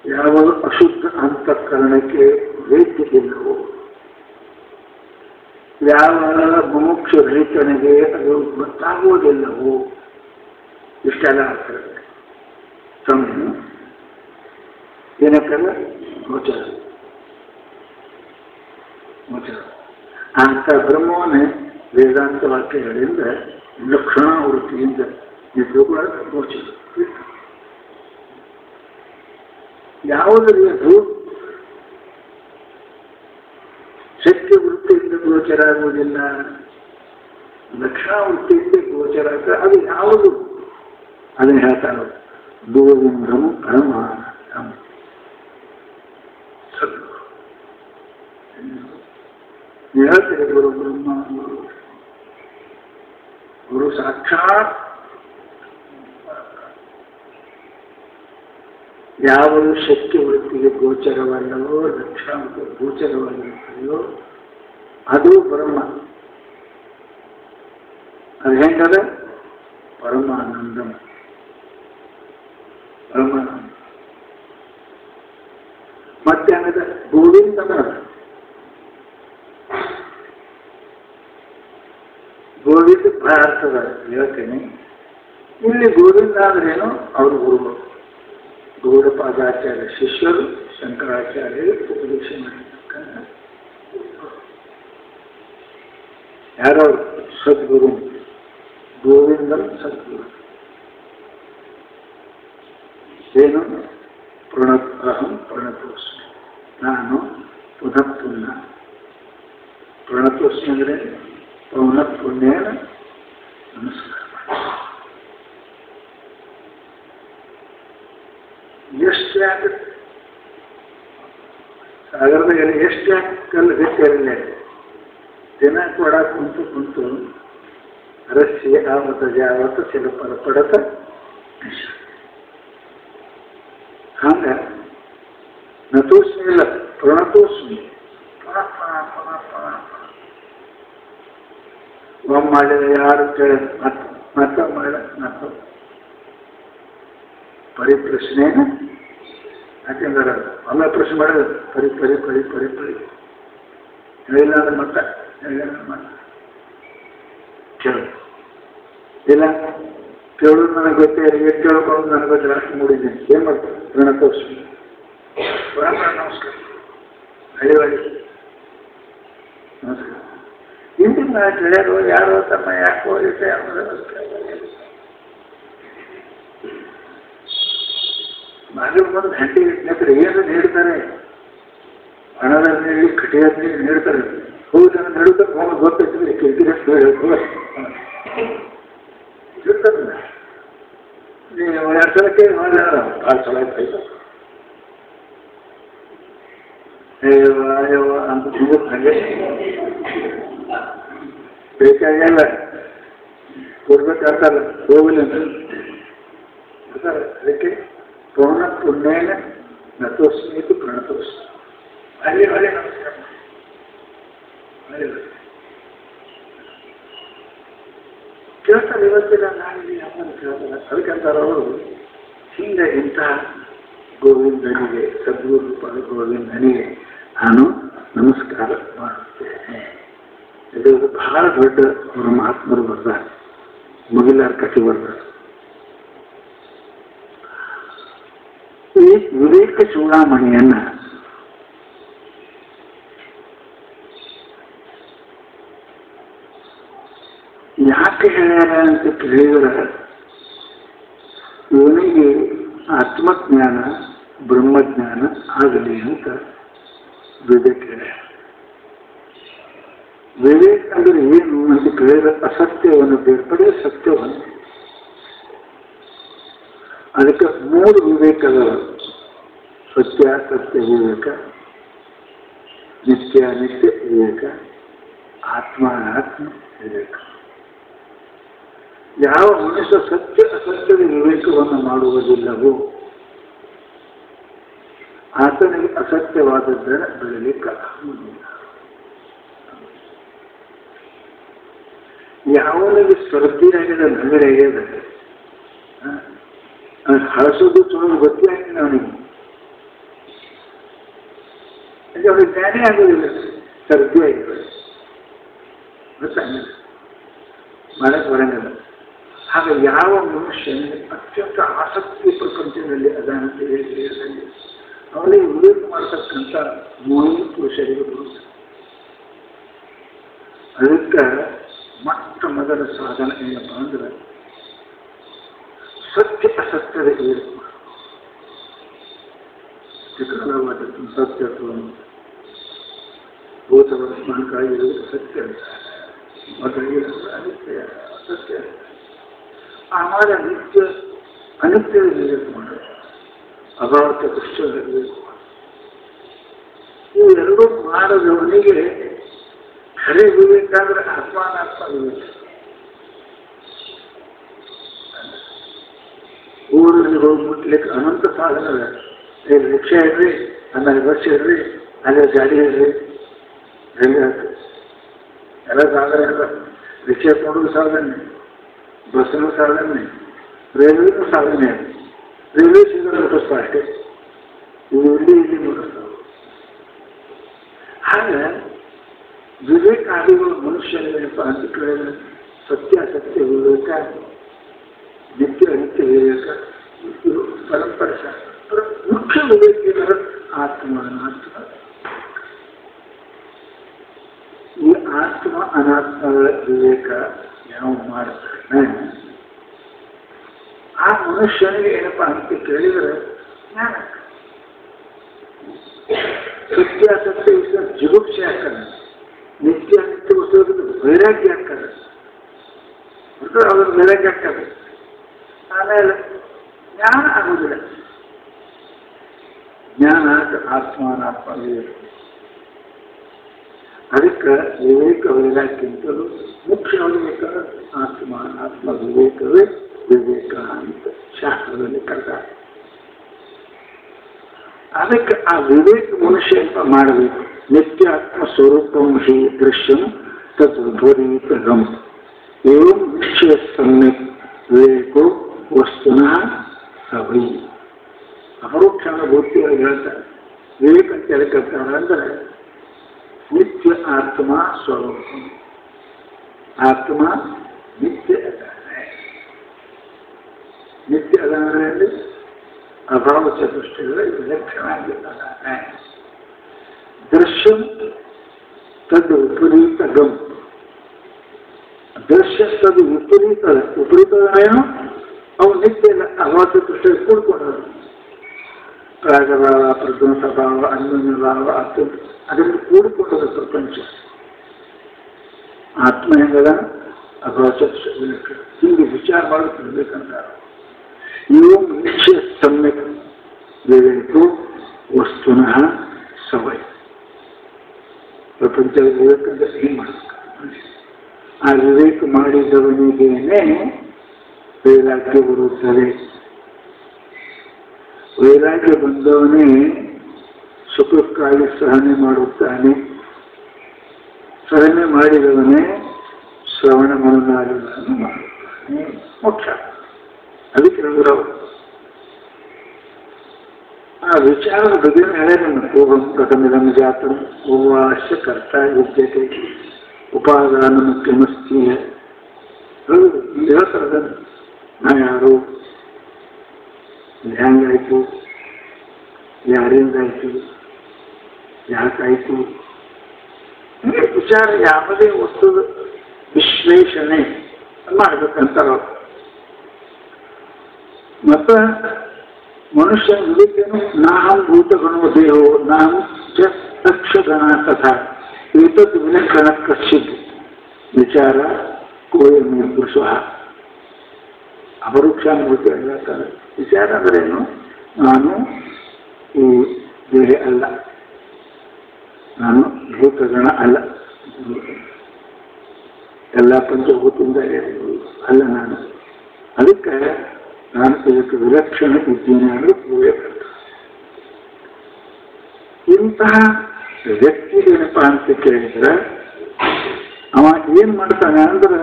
ಯಾವುದು ಅಶುದ್ಧ ಅಂತಃಕರಣಕ್ಕೆ ವೇದ್ಯವಿಲ್ಲವೋ, ಯಾವ ಮುಮುಕ್ಷ ರಹಿತನಿಗೆ ಅದು ಗೊತ್ತಾಗುವುದಿಲ್ಲವೋ, ಇಷ್ಟೆಲ್ಲ ಆಗ್ತದೆ. ತಮ್ಮ ಏನಕ್ಕಲ್ಲ ಗೋಚರ ಅಂತ ಬ್ರಹ್ಮವನ್ನೇ ವೇದಾಂತ ವಾಕ್ಯಗಳಿಂದ ಲಕ್ಷಣ ವೃತ್ತಿಯಿಂದ ಕೂಡ ಗೋಚರ. ಯಾವುದರಲ್ಲಿ ಅದು ಶಕ್ತಿ ವೃತ್ತಿಯಿಂದ ಗೋಚರ ಆಗುವುದಿಲ್ಲ, ಲಕ್ಷಣ ವೃತ್ತಿಯಿಂದ ಗೋಚರ ಆಗ್ತದೆ. ಅದು ಯಾವುದು ಅದನ್ನು ಹೇಳ್ತಾರೆ, ಗೋವಿಂದಂ ಪರಮಾನಂದಂ. ಹೇಳ್ತಾರೆ ಗುರು ಬ್ರಹ್ಮ, ಗುರು ಸಾಕ್ಷಾತ್. ಯಾವುದು ಶಕ್ತಿ ವೃತ್ತಿಗೆ ಗೋಚರವಲ್ಲವೋ, ಲಕ್ಷಣಕ್ಕೆ ಗೋಚರವಾಗಿರುತ್ತದೆಯೋ ಅದು ಬ್ರಹ್ಮ. ಅದು ಹೆಂಗದ? ಪರಮಾನಂದಂ. ಪರಮಾನಂದ ಮತ್ತೆ ಹಂಗದ ಗೋವಿಂದನ. ಗೋವಿಂದ ಭಾರತದ ಹೇಳ್ತೇನೆ. ಇಲ್ಲಿ ಗೋವಿಂದ ಆದ್ರೇನು? ಅವರು ಗುರುಗಳು, ಗೌಡಪಾದಾಚಾರ್ಯ ಶಿಷ್ಯರು, ಶಂಕರಾಚಾರ್ಯರು ಉಪದೇಶ ಮಾಡಿರ್ತಕ್ಕಂಥ ಯಾರು? ಸದ್ಗುರು. ಗೋವಿಂದಂ ಸದ್ಗುರು. ಏನು? ಅಹಂ ಪ್ರಣತೋಸ್ಮಿ, ನಾನು ಪುನಃ ಪ್ರಣತೋಸ್ಮಿ ಅಂದರೆ ಪುನಃ ಪುಣ್ಯನ ನಮಸ್ಕಾರ ಮಾಡಿ. ಎಷ್ಟು ಯಾಕೆ ಸಾಗರದಾಗ ಎಷ್ಟು ಯಾಕೆ ಕಲ್ಲು ಗಟ್ಟಿರಲಿಲ್ಲ, ದಿನ ಕೊಡ ಕುಂತು ರಸ್ಸಿ ಆವತ್ತ ಜಾವತ್ತ ಸಿಲಪರ ಪಡತ ಹಂಗ ನತೋಸ್ಮಿ ಇಲ್ಲ, ಪ್ರಣತೋಸ್ಮಿ. ಒಮ್ಮೆ ಮಾಡಿದ ಯಾರು ಕೇಳ ಮತ್ತ ಮಾಡ ಮತ್ತ ಪರಿಪ್ರಶ್ನೆನ. ಯಾಕೆಂದ್ರೆ ಒಮ್ಮೆ ಪ್ರಶ್ನೆ ಮಾಡಿದ್ರೆ ಪರಿ ಪರಿ ಪರಿ ಪರಿ ಪರಿ ಹೇಳಿಲ್ಲ ಅಂದ್ರೆ ಮತ್ತ ಕೇಳು ಇಲ್ಲ ಕೇಳೋದು ನನಗೆ ಗೊತ್ತೇ ಇಲ್ಲ, ಕೇಳ್ಕೊಂಡು ನನಗೆ ಗೊತ್ತಿಲ್ಲ, ಅಷ್ಟು ಮೂಡಿದ್ದೀನಿ. ಏನು ಮಾಡ್ತಾರೆ? ಪ್ರಣತೋಸ್ಮಿ. ನಮಸ್ಕಾರ. ಹಳಿವಾಡಿ ನಮಸ್ಕಾರ. ಹಿಂದಿನ ತಿಳಿಯೋದು ಯಾರೋ ತಮ್ಮ ಯಾಕೋ ಇರುತ್ತೆ ಮಾಲಿಗೆ ಬಂದು ಗಂಟೆ ಇಟ್ಲತ್ರ ಏನು ನೀಡ್ತಾರೆ? ಹಣದ ನೀಡಿ ಕಟಿಯಾದ ನೀಡಿ ನೀಡ್ತಾರೆ. ಹೋಗಿ ಜನ ನೀಡುತ್ತಾರೆ, ಹೋಗಿ ಗೊತ್ತಿರ್ತದೆ ಕಿರಿಕಿರಷ್ಟು ಇರ್ತದೆ. ನೀವು 2 ಸಲಕ್ಕೆ ಮಾಡಿದಾರ 6 ಸಲ ಆಯ್ತು ಅಂತ ಹಾಗೆ ಬೇಕಾಗಲ್ಲ ಕೊಡ್ಬೇಕಾಗ್ತಲ್ಲ, ಹೋಗಲಿ ಅದಕ್ಕೆ ಪೌನ ಪುಣ್ಯನ ನತೋಸ್ಮಿತು ಪ್ರಣತೋಸ್ಮಿ. ಅಲ್ಲಿ ಹೊಳೆ ನಮಸ್ಕಾರ ಕೇಳ್ತಾರೆ. ಇವತ್ತಿನ ನಾಳೆ ಅಮ್ಮನ ಕೇಳ್ತಾರೆ. ಅದಕ್ಕಂತಾರೆ ಅವರು ಹಿಂಗೆ ಇಂತಹ ಗೋವಿಂದನಿಗೆ, ಸದ್ಗುರು ಗೋವಿಂದನಿಗೆ ನಾನು ನಮಸ್ಕಾರ ಮಾಡುತ್ತೇನೆ. ಇದು ಬಹಳ ದೊಡ್ಡ ಅವರ ಮಹಾತ್ಮರು ಬರ್ತಾರೆ, ಮುಗಿಲಾರ ಕಟ್ಟಿ ಬರ್ತಾರೆ. ಈ ವಿವೇಕ ಚೂಡಾಮಣಿಯನ್ನ ಯಾಕೆ ಹೇಳ್ಯಾರ ಅಂತ ಕೇಳಿದ್ರೆ, ಇವನಿಗೆ ಆತ್ಮಜ್ಞಾನ ಬ್ರಹ್ಮಜ್ಞಾನ ಆಗಲಿ ಅಂತ ವಿವೇಕ ಹೇಳ್ಯಾರ. ವಿವೇಕ ಅಂದ್ರೆ ಏನು ಅಂತ ಕೇಳಿದ್ರೆ, ಅಸತ್ಯವನ್ನು ಬೇರ್ಪಡೆ ಸತ್ಯವನ್ನು. ಅದಕ್ಕೆ 3 ವಿವೇಕಗಳು: ಸತ್ಯಾಸತ್ಯ ವಿವೇಕ, ನಿತ್ಯಾನಿತ್ಯ ವಿವೇಕ, ಆತ್ಮ ವಿವೇಕ. ಯಾವ ಮನುಷ್ಯ ಸತ್ಯ ಅಸತ್ಯದ ವಿವೇಕವನ್ನು ಮಾಡುವುದಿಲ್ಲವೋ ಆತನಿಗೆ ಅಸತ್ಯವಾದದ್ದನ್ನು ಬೆಳಲಿಕ್ಕೆ ಆಗುವುದಿಲ್ಲ. ಯಾವನಿಗೆ ಸ್ಪರ್ಧಿಯಾಗಿದೆ ನಗರಾಗಿದೆ ಹಳಸೋದು ಚಲೋ ಗೊತ್ತಿಲ್ಲ ಅವನಿಗೆ, ಅವನಿಗೆ ಜ್ಞಾನೇ ಆಗೋದಿಲ್ಲ, ಸ್ಪರ್ಧಿ ಆಗಿದೆ ಗೊತ್ತಾಗಿಲ್ಲ, ಮಾಡಕ್ಕೆ ಬರಂಗಿಲ್ಲ. ಹಾಗೆ ಯಾವ ಮನುಷ್ಯನಿಗೆ ಅತ್ಯಂತ ಆಸಕ್ತಿ ಪ್ರಪಂಚದಲ್ಲಿ ಅದಾನ ತಿಳಿಯದಲ್ಲಿ ಅವನಿಗೆ ವಿವೇಕ ಮಾಡತಕ್ಕಂಥ ಮೋಹಿನಿ ಪುರುಷರಿಗೆ ಬರುವುದು. ಅದಕ್ಕೆ ಮೊಟ್ಟ ಮೊದಲ ಸಾಧನ ಏನಪ್ಪ ಅಂದ್ರೆ ಸತ್ಯ ಅಸತ್ಯದ ವಿವೇಕ ಮಾಡೋದು. ಸತ್ಯತ್ವವನ್ನು ಭೂತವರ್ಮಾನಕ್ಕಾಗಿ ಸತ್ಯ ಮೊದಲಿಗೆ ಅನಿತ್ಯ ಅಸತ್ಯ, ಆಮೇಲೆ ನಿತ್ಯ ಅನಿತ್ಯದ ವಿವೇಕ ಮಾಡೋದು, ಅಭಾವತ ದೃಶ್ಯದ ವಿವೇಕ ಮಾಡೋದು. ಇವೆರಡೂ ಮಾಡದವನಿಗೆ ಖರೆ ವಿವೇಕ ಅಂದ್ರೆ ಆತ್ಮಾನಾತ್ಮ ವಿವೇಕ. ಊರಲ್ಲಿ ಹೋಗಿ ಮುಟ್ಲಿಕ್ಕೆ ಅನಂತ ಸಾಧನದ, ರಿಕ್ಷಾ ಇರ್ರಿ, ಆಮೇಲೆ ಬಸ್ ಇರ್ರಿ, ಅಲ್ಲೇ ಗಾಡಿ ಇರ್ರಿ, ಎಲ್ಲ ಸಾಧನೆ ಎಲ್ಲ. ರಿಕ್ಷಾ ಕೊಡೋದು ಸಾಧನೆ, ಬಸ್ಸನ್ನು ಸಾಧನೆ, ರೈಲ್ವೆನೂ ಸಾಧನೆ. ರೈಲ್ವೆ ಸೀದಾ ಮುಟ್ಟಿಸ್ತಾ ಅಷ್ಟೇ, ಇವು ಇಲ್ಲಿ ಮುಟ್ಟಿಸ್ತಾವೆ. ಹಾಗೆ ವಿವೇಕಾದಿಗಳು ಮನುಷ್ಯನಿಗೆ ಅಂತ ಕೇಳಿದ್ರೆ ಸತ್ಯ ಅಸತ್ಯ ವಿವೇಕ, ನಿತ್ಯ ಅನಿತ್ಯ ವಿವೇಕ, ಇದು ಪರಂಪರೆ ಶಾಸ್ತ್ರ. ಮುಖ್ಯ ವಿವೇಕ ಏನಂದ್ರೆ ಆತ್ಮ ಅನಾತ್ಮ. ಈ ಆತ್ಮ ಅನಾತ್ಮಗಳ ವಿವೇಕ ಯಾವ ಮಾಡ್ತಾನೆ ಆ ಮನುಷ್ಯನಿಗೆ ಏನಪ್ಪ ಅಂತ ಕೇಳಿದರೆ ಜ್ಞಾನ. ಸತ್ಯ ಅಸತ್ಯ ವಿಷಯ ಜಿಗುಪ್ಸೆ ಹಾಕಲ್ಲ, ನಿತ್ಯ ನಿತ್ಯ ವಸ್ತುವಿನ ವೈರಾಗ್ಯ ಹಾಕಲ್ಲ, ಅವ್ರ ವೈರಾಗ್ಯ ಹಾಕಲ್ಲ. ಆಮೇಲೆ ಜ್ಞಾನ ಆಗುವುದಿಲ್ಲ. ಜ್ಞಾನ ಆತ್ಮ ಅನಾತ್ಮ ವಿವೇಕ. ಅದಕ್ಕೆ ವಿವೇಕ ವೈರಾಗ್ಯಕ್ಕಿಂತಲೂ ಮುಖ್ಯ ವಿವೇಕ ಆತ್ಮ ಅನಾತ್ಮ ವಿವೇಕವೇ ವಿವೇಕ ಅಂತ ಶಾಸ್ತ್ರದಲ್ಲಿ ಕರೆದಾರೆ. ಅದಕ್ಕೆ ಆ ವಿವೇಕ ಮನುಷ್ಯ ಅಂತ ಮಾಡಬೇಕು. ನಿತ್ಯ ಆತ್ಮ ಸ್ವರೂಪಂ ಹಿ ದೃಶ್ಯಂ ತದ್ವಿಪರೀತಗಂ ಏವಂ ನಿಶ್ಚಯ ಸಮ್ಯಕ್ ವಿವೇಕೋ ವಸ್ತುನಃ ಸವೈ. ಅಪರೋಕ್ಷಾನುಭೂತಿಯಾಗಿ ಹೇಳ್ತಾರೆ. ವಿವೇಕ ಅಂತ ಹೇಳ್ತಾರೆ ಅಂದರೆ ನಿತ್ಯ ಆತ್ಮ ಸ್ವರೂಪ, ಆತ್ಮ ನಿತ್ಯ ಅದಾನೆ. ನಿತ್ಯ ಅದಾನಲ್ಲಿ ಅಭಾವ ಚತುಷ್ಟಯಗಳ ವಿಲಕ್ಷಣ ಆಗಿದ್ದಾನೆ. ದೃಶ್ಯಂ ತದ್ ವಿಪರೀತ ಗಂ. ದೃಶ್ಯ ತದ್ ವಿಪರೀತ, ವಿಪರೀತವೇನು ಅವು ನಿತ್ಯ ಅಭಾವ ಚತುಷ್ಟಯ ಕೂಡ್ಕೊಂಡರು. ರಾಗಭಾವ, ಪ್ರಧ್ವಂಸ ಭಾವ, ಅನ್ಯೋನ್ಯ ಭಾವ, ಅದನ್ನು ಕೂಡಿಕೊಂಡದ ಪ್ರಪಂಚ. ಆತ್ಮ ಹೆಂಗದ ಅಭಾವ ಚತುಷ್ಟಯ ವಿಲಕ್ಷಣ. ಹೀಗೆ ವಿಚಾರ ಮಾಡುತ್ತಿರ್ಬೇಕಂತಾರೆ. ಇವು ನಿಶ್ಚಯ ಸಮ್ಯಕ್ ವಿವೇಕೋ ವಸ್ತುನಃ ಸವೈ. ಪ್ರಪಂಚ ವಿವೇಕ ಅಂದ್ರೆ ಹಿಂಗೆ ಮಾಡಬೇಕು. ಆ ವಿವೇಕ ಮಾಡಿದವನಿಗೇನೆ ವೈರಾಗ್ಯ ಬರುತ್ತದೆ. ವೈರಾಗ್ಯ ಬಂದವನೇ ಸುಖಕ್ಕಾಗಿ ಸಹನೆ ಮಾಡುತ್ತಾನೆ. ಸಹನೆ ಮಾಡಿದವನೇ ಶ್ರವಣ ಮನನಾದಿಗಳನ್ನು ಮಾಡುತ್ತಾನೆ. ಮೋಕ್ಷ. ಅದಕ್ಕೆ ನಾವು ಆ ವಿಚಾರದ ಬಗ್ಗೆ ಹೇಳಿದ ಓಂ ಪ್ರಥಮಿದಂ ಜಾತಂ ಓವಾಶ್ಯ ಕರ್ತ ವಿದ್ಯತೆ ಉಪಾದಾನ ಮುಖ್ಯಮಸ್ತಿ ಹೇಳ್ತಾರೆ. ನಾ ಯಾರು, ಹ್ಯಾಂಗಾಯ್ತು, ಯಾರಿಂದಾಯ್ತು, ಯಾಕಾಯ್ತು, ವಿಚಾರ ಯಾವುದೇ ವಸ್ತುದ ವಿಶ್ಲೇಷಣೆ ಮಾಡ್ಬೇಕಂತಾರ. ಮತ್ತು ಮನುಷ್ಯನ ವಿವೇಕನು ನಾಹಂ ಭೂತಗಣೋ ದೇಹೋ ನಾಹಂ ಚ ತಕ್ಷಗಣ ತಥಾ ಏತದ್ ವಿಲಕ್ಷಣ ಕಶ್ಚಿತ್ ವಿಚಾರ ಕೋಯಮೇ ಪುರುಷ. ಅಪರೋಕ್ಷಾನುಭೂತಿ ಹೇಳ್ತಾರೆ. ವಿಚಾರ ಅಂದ್ರೇನು? ನಾನು ಈ ದೇಹ ಅಲ್ಲ, ನಾನು ಭೂತಗಣ ಅಲ್ಲ. ಎಲ್ಲ ಪಂಚಭೂತದಿಂದ ಅಲ್ಲ ನಾನು. ಅದಕ್ಕೆ ನಾನು ಇದಕ್ಕೆ ವಿಲಕ್ಷಣ ಇದ್ದೀನಿ ಅನ್ನೋದು ವಿವೇಕಾನಂದ. ಇಂತಹ ವ್ಯಕ್ತಿ ಏನಪ್ಪ ಅಂತ ಕೇಳಿದ್ರೆ ಅವ ಏನ್ ಮಾಡ್ತಾನೆ ಅಂದ್ರೆ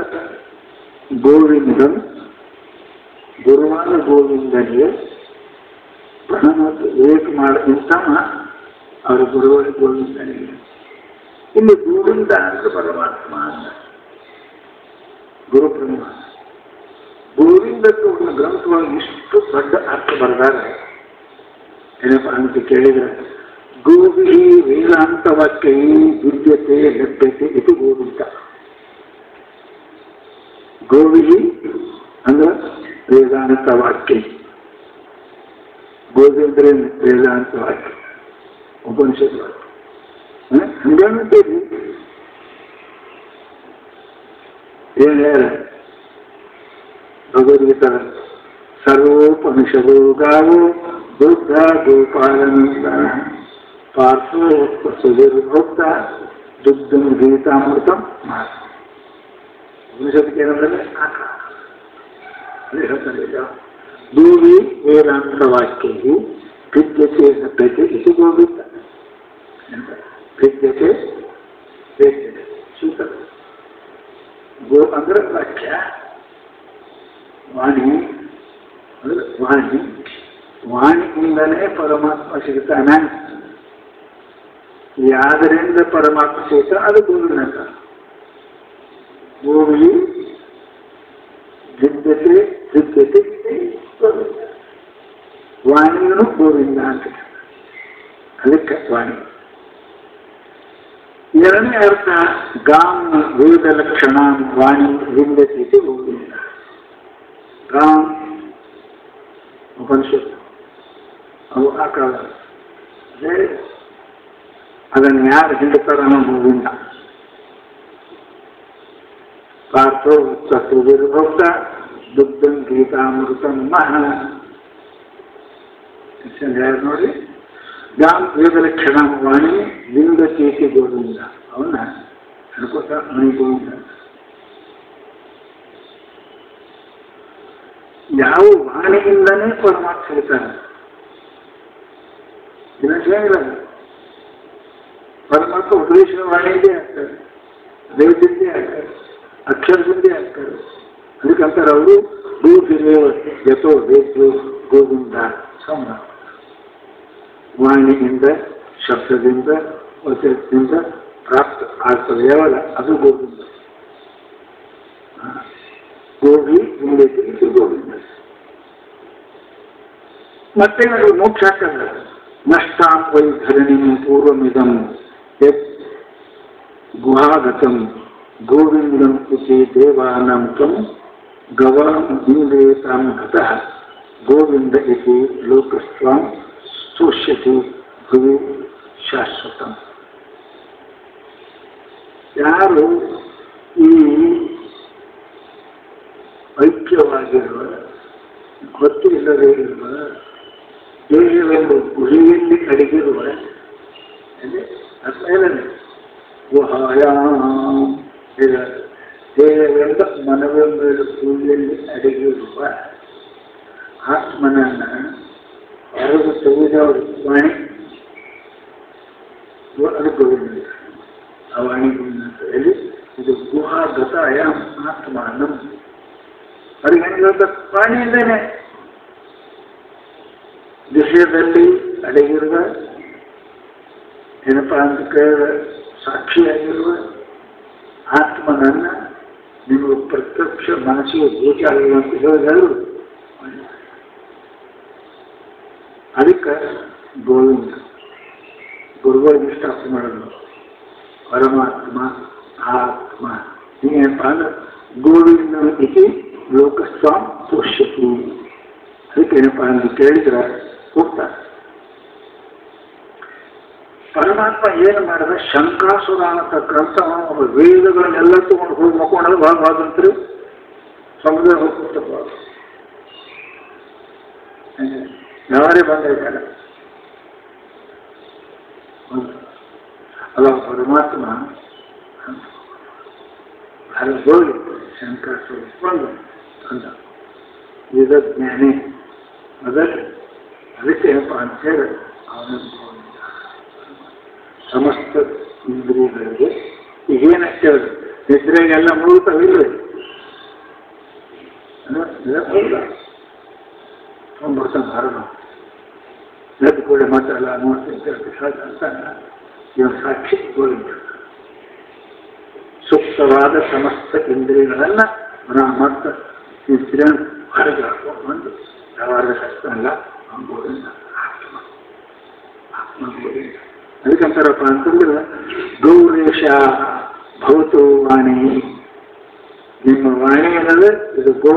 ಗೋವಿಂದನ್ ಗುರುವಾದ ಗೋವಿಂದನಿಗೆ ಪ್ರಣಾಮ ವಿವೇಕ ಇಂಥವ ಅವರ ಗುರುವಾದ ಗೋವಿಂದನಿಗೆ. ಇಲ್ಲಿ ಗೋವಿಂದ ಅಂದ್ರೆ ಪರಮಾತ್ಮ ಅಲ್ಲ, ಗುರು ಬ್ರಹ್ಮ. ಗೋವಿಂದಕ್ಕೆ ಒಂದು ಗ್ರಂಥವಾಗಿ ಇಷ್ಟು ದೊಡ್ಡ ಅರ್ಥ ಬರೆದಾರೆ ಏನಪ್ಪ ಅಂತ ಕೇಳಿದ್ರೆ ಗೋವಿ ವೇದಾಂತ ವಾಕ್ಯ ವಿದ್ಯತೆ ಲಭ್ಯತೆ ಇದು ಗೋವಿಂದ. ಗೋವಿ ಅಂದ್ರೆ ವೇದಾಂತ ವಾಕ್ಯ, ಗೋವಿಂದ್ರ ವೇದಾಂತ ವಾಕ್ಯ ಉಪನಿಷತ್ ವಾಕ್ಯ. ಹಂಗಂತೇಳಿ ಏನ್ ಹೇಳ ಭಗವದ್ಗೀತಾ ಸರ್ವೋಪನಿಷದೋ ಗಾವೋ ಬುದ್ಧ ಗೋಪಾಲನಂದ ಪಾರ್ಥೋ ಸುಧೀರ್ಭೋಕ್ತ ದುಗ್ಧಂ ಗೀತಾಮೃತಂ ಮಾತ. ಉಪನಿಷತ್ಗೆ ಏನಂದ್ರೆ ಅದೇ ಹೇಳ್ತಾರೆ ಗೋವಿ ವೇದಾಂತ ವಾಕ್ಯ ವಿದ್ಯತೆ ಲಭ್ಯತೆ ಇದು ಗೋವಿಂದ. ವಿದ್ಯತೆ ವೇದ್ಯತೆ ಸೂತ್ರ. ಗೋ ಅಂದ್ರೆ ವಾಕ್ಯ, ವಾಣಿ ಅಂದ್ರೆ ವಾಣಿ, ವಾಣಿಯಿಂದಲೇ ಪರಮಾತ್ಮ ಸಿಗ್ತಾನೆ. ಯಾದರಿಂದ ಪರಮಾತ್ಮ ಸಿಗ್ತಾನೆ ಅದು ಗೋವಿಂದ. ಗೋವಿ ವಿದ್ಯತೆ ವಿದ್ಯತೆ ಗೋವಿಂದ. ವಾಣಿಯೂ ಗೋವಿಂದ ಅಂತ ಅದಕ್ಕೆ ವಾಣಿ. ಎರಡನೇ ಅರ್ಥ ಗಾಮ್ ವೇದ ಲಕ್ಷಣ ವಾಣಿ ವಿಂದತಿ ಗೋವಿಂದ. ಗಾಮ್ ಉಪನಿಷತ್ತು ಅವು ಆಕಾಳ ಅದನ್ನು ಯಾರು ಹಿಂಡ್ತಾರ ಗೋವಿಂದ. ಪಾರ್ಥೋ ಸುಧೀರ್ಭೋಕ್ತ ದುಗ್ಧಂ ಗೀತಾಮೃತಂ ಮಹ ನೋಡಿ. ಗಾಮ್ ವೇದ ಲಕ್ಷಣ ವಾಣಿ ಲಿಂಗಚೇತಿ ಗೋವಿಂದ. ಅವನ್ನ ಅನ್ಕೋತ ಮಣಿ ಗೋವಿಂದ. ಯಾವ ವಾಣಿಯಿಂದನೇ ಪರಮಾತ್ಮ ಸಿಗ್ತಾನೆ. ಇಲ್ಲ ಪರಮಾತ್ಮ ಉಪದೇಶನ ವಾಣಿಯಿಂದೇ ಆಗ್ತಾರೆ, ದೇವದಿಂದೇ ಆಗ್ತಾರೆ, ಅಕ್ಷರದಿಂದೇ ಆಗ್ತಾರೆ. ಅದಕ್ಕಂತಾರೆ ಅವರು ಭೂತಿರೇವ ಯಥೋ ವೇದ್ಯೋ ಗೋವಿಂದ ಸಮ. ವಾಣಿಯಿಂದ ಶಬ್ದದಿಂದ ವಚನದಿಂದ ಪ್ರಾಪ್ತ ಆಗ್ತದೆ ಯಾವಲ್ಲ ಅದು ಗೋವಿಂದ. ಗೋವಿ ವಿಂದತಿ ಇದು ಗೋವಿಂದ. ಮತ್ತೆ ಮೋಕ್ಷ ಆಗ್ತದೆ. ನಷ್ಟಾಂ ವೈ ಧರಣಿಂ ಪೂರ್ವಮಿದಂ ಯತ್ ಗುಹಾಗತಂ ಗೋವಿಂದಂ ಇತಿ ದೇವಾನಾಂ ತ್ವಂ ಗವಾಂ ಇಂದ್ರಿಯತಾಂ ಗತಃ ಗೋವಿಂದ ಇತಿ ಲೋಕಸ್ತ್ವಾಂ ಸ್ತುಷ್ಯತಿ ಭುವಿ ಶಾಶ್ವತಂ. ಯಾರು ಈ ಐಕ್ಯವಾಗಿರುವ ಗೊತ್ತು ಇಲ್ಲದೇ ಇರುವ ದೇಹವೆಂಬ ಗುಹಿಯಲ್ಲಿ ಅಡಗಿರುವ ಅರ್ಥನೇ ಗುಹಾಯಾಮ್ ದೇಹವೆಂಬ ಮನವೆಂಬ ಗುಹಿಯಲ್ಲಿ ಅಡಗಿರುವ ಆತ್ಮನನ್ನ ಯಾರಿಗೂ ತೆಗೆದವರು ವಾಣಿ ಅದು ಗೋವಿಂದ. ಆ ವಾಣಿ ಗೋವಿಂದ ಇದು ಗುಹಾಗತ ಅಯಾಮ್ ಆತ್ಮಾನಂ. ಅವ್ರಿಗೆ ಹೆಂಗ ವಾಣಿಯಿಂದೇನೆ ವಿಷಯದಲ್ಲಿ ಅಡಗಿರುವ ಏನಪ್ಪಾ ಅಂತ ಕೇಳಿದ ಸಾಕ್ಷಿಯಾಗಿರುವ ಆತ್ಮನನ್ನ ನೀವು ಪ್ರತ್ಯಕ್ಷ ಮನಸ್ಸಿಗೆ ಭೇಟಿ ಆಗಿರುವಂತ ಹೇಳಿದರು. ಅದಕ್ಕೆ ಗೋವಿಂದ ಗುರುಗಳಿಗೆ ಇಷ್ಟ ಮಾಡೋದು ಪರಮಾತ್ಮ ಆತ್ಮ. ಏನಪ್ಪ ಅಂದ್ರೆ ಗೋವಿಂದ ಇತಿ ಲೋಕಸ್ವಾಂ ತುಷ್ಯತಿ. ಅದಕ್ಕೆ ಏನಪ್ಪ ಅಂತ ಕೇಳಿದ್ರೆ ಹೋಗ್ತಾರೆ. ಪರಮಾತ್ಮ ಏನು ಮಾಡಿದ ಶಂಕಾಸುರ ಅನ್ನತಕ್ಕಂಥ ಒಬ್ಬ ವೇದಗಳನ್ನೆಲ್ಲ ತಗೊಂಡು ಹೋಗಿ ಮಕ್ಕೊಂಡ್ರೆ ಭಾಗವಾದಂತ್ರಿ ಸಮುದ್ರ ಹೋಗ್ತಪ್ಪ ಯಾರೇ ಬಂದಿದ್ದಾರೆ. ಅಲ್ಲ ಪರಮಾತ್ಮ ಅದು ಹೋಗಿ ಶಂಕರ ತೋರಿಸ್ಕೊಂಡು ಅಂದ ವಿಧಜ್ಞಾನಿ ಅದಕ್ಕೆ ಏನಪ್ಪ ಅಂತೇಳಿ ಅವನ ಸಮಸ್ತ ಇಂದ್ರಿಯಗಳಿಗೆ ಈಗೇನು ಹೇಳಿ ನಿದ್ರೆಗೆಲ್ಲ ಮುಳುಗ್ತಾವಿಲ್ಲ ತೊಗೊಂಡ್ಬಿಡ್ತಾನೆ ಹರಣ ಎದ್ದು ಕೂಡ ಮಾತಾಡಲ್ಲ ನೋಡ್ತೀನಿ ಅಂತ ಇವನು ಸಾಕ್ಷಿ ಗೋವಿಂದ ಸೂಕ್ತವಾದ ಸಮಸ್ತ ಇಂದ್ರಿಯಗಳನ್ನು ಮತ್ತು ಇಂದ್ರಿಯ ಹೊರಗೆ ಹಾಕೊಂಡು ವ್ಯವಹಾರದ ಕಷ್ಟಲ್ಲ ಗೋವಿಂದ ಆತ್ಮ ಗೋವಿಂದ ಅದಕ್ಕಂತಾರಪ್ಪ ಅಂತಂದ್ರೆ ಗೌರೇಶ ಭವತು ವಾಣಿ ನಿಮ್ಮ ವಾಣಿ ಅನ್ನೋದು ಇದು ಗೋ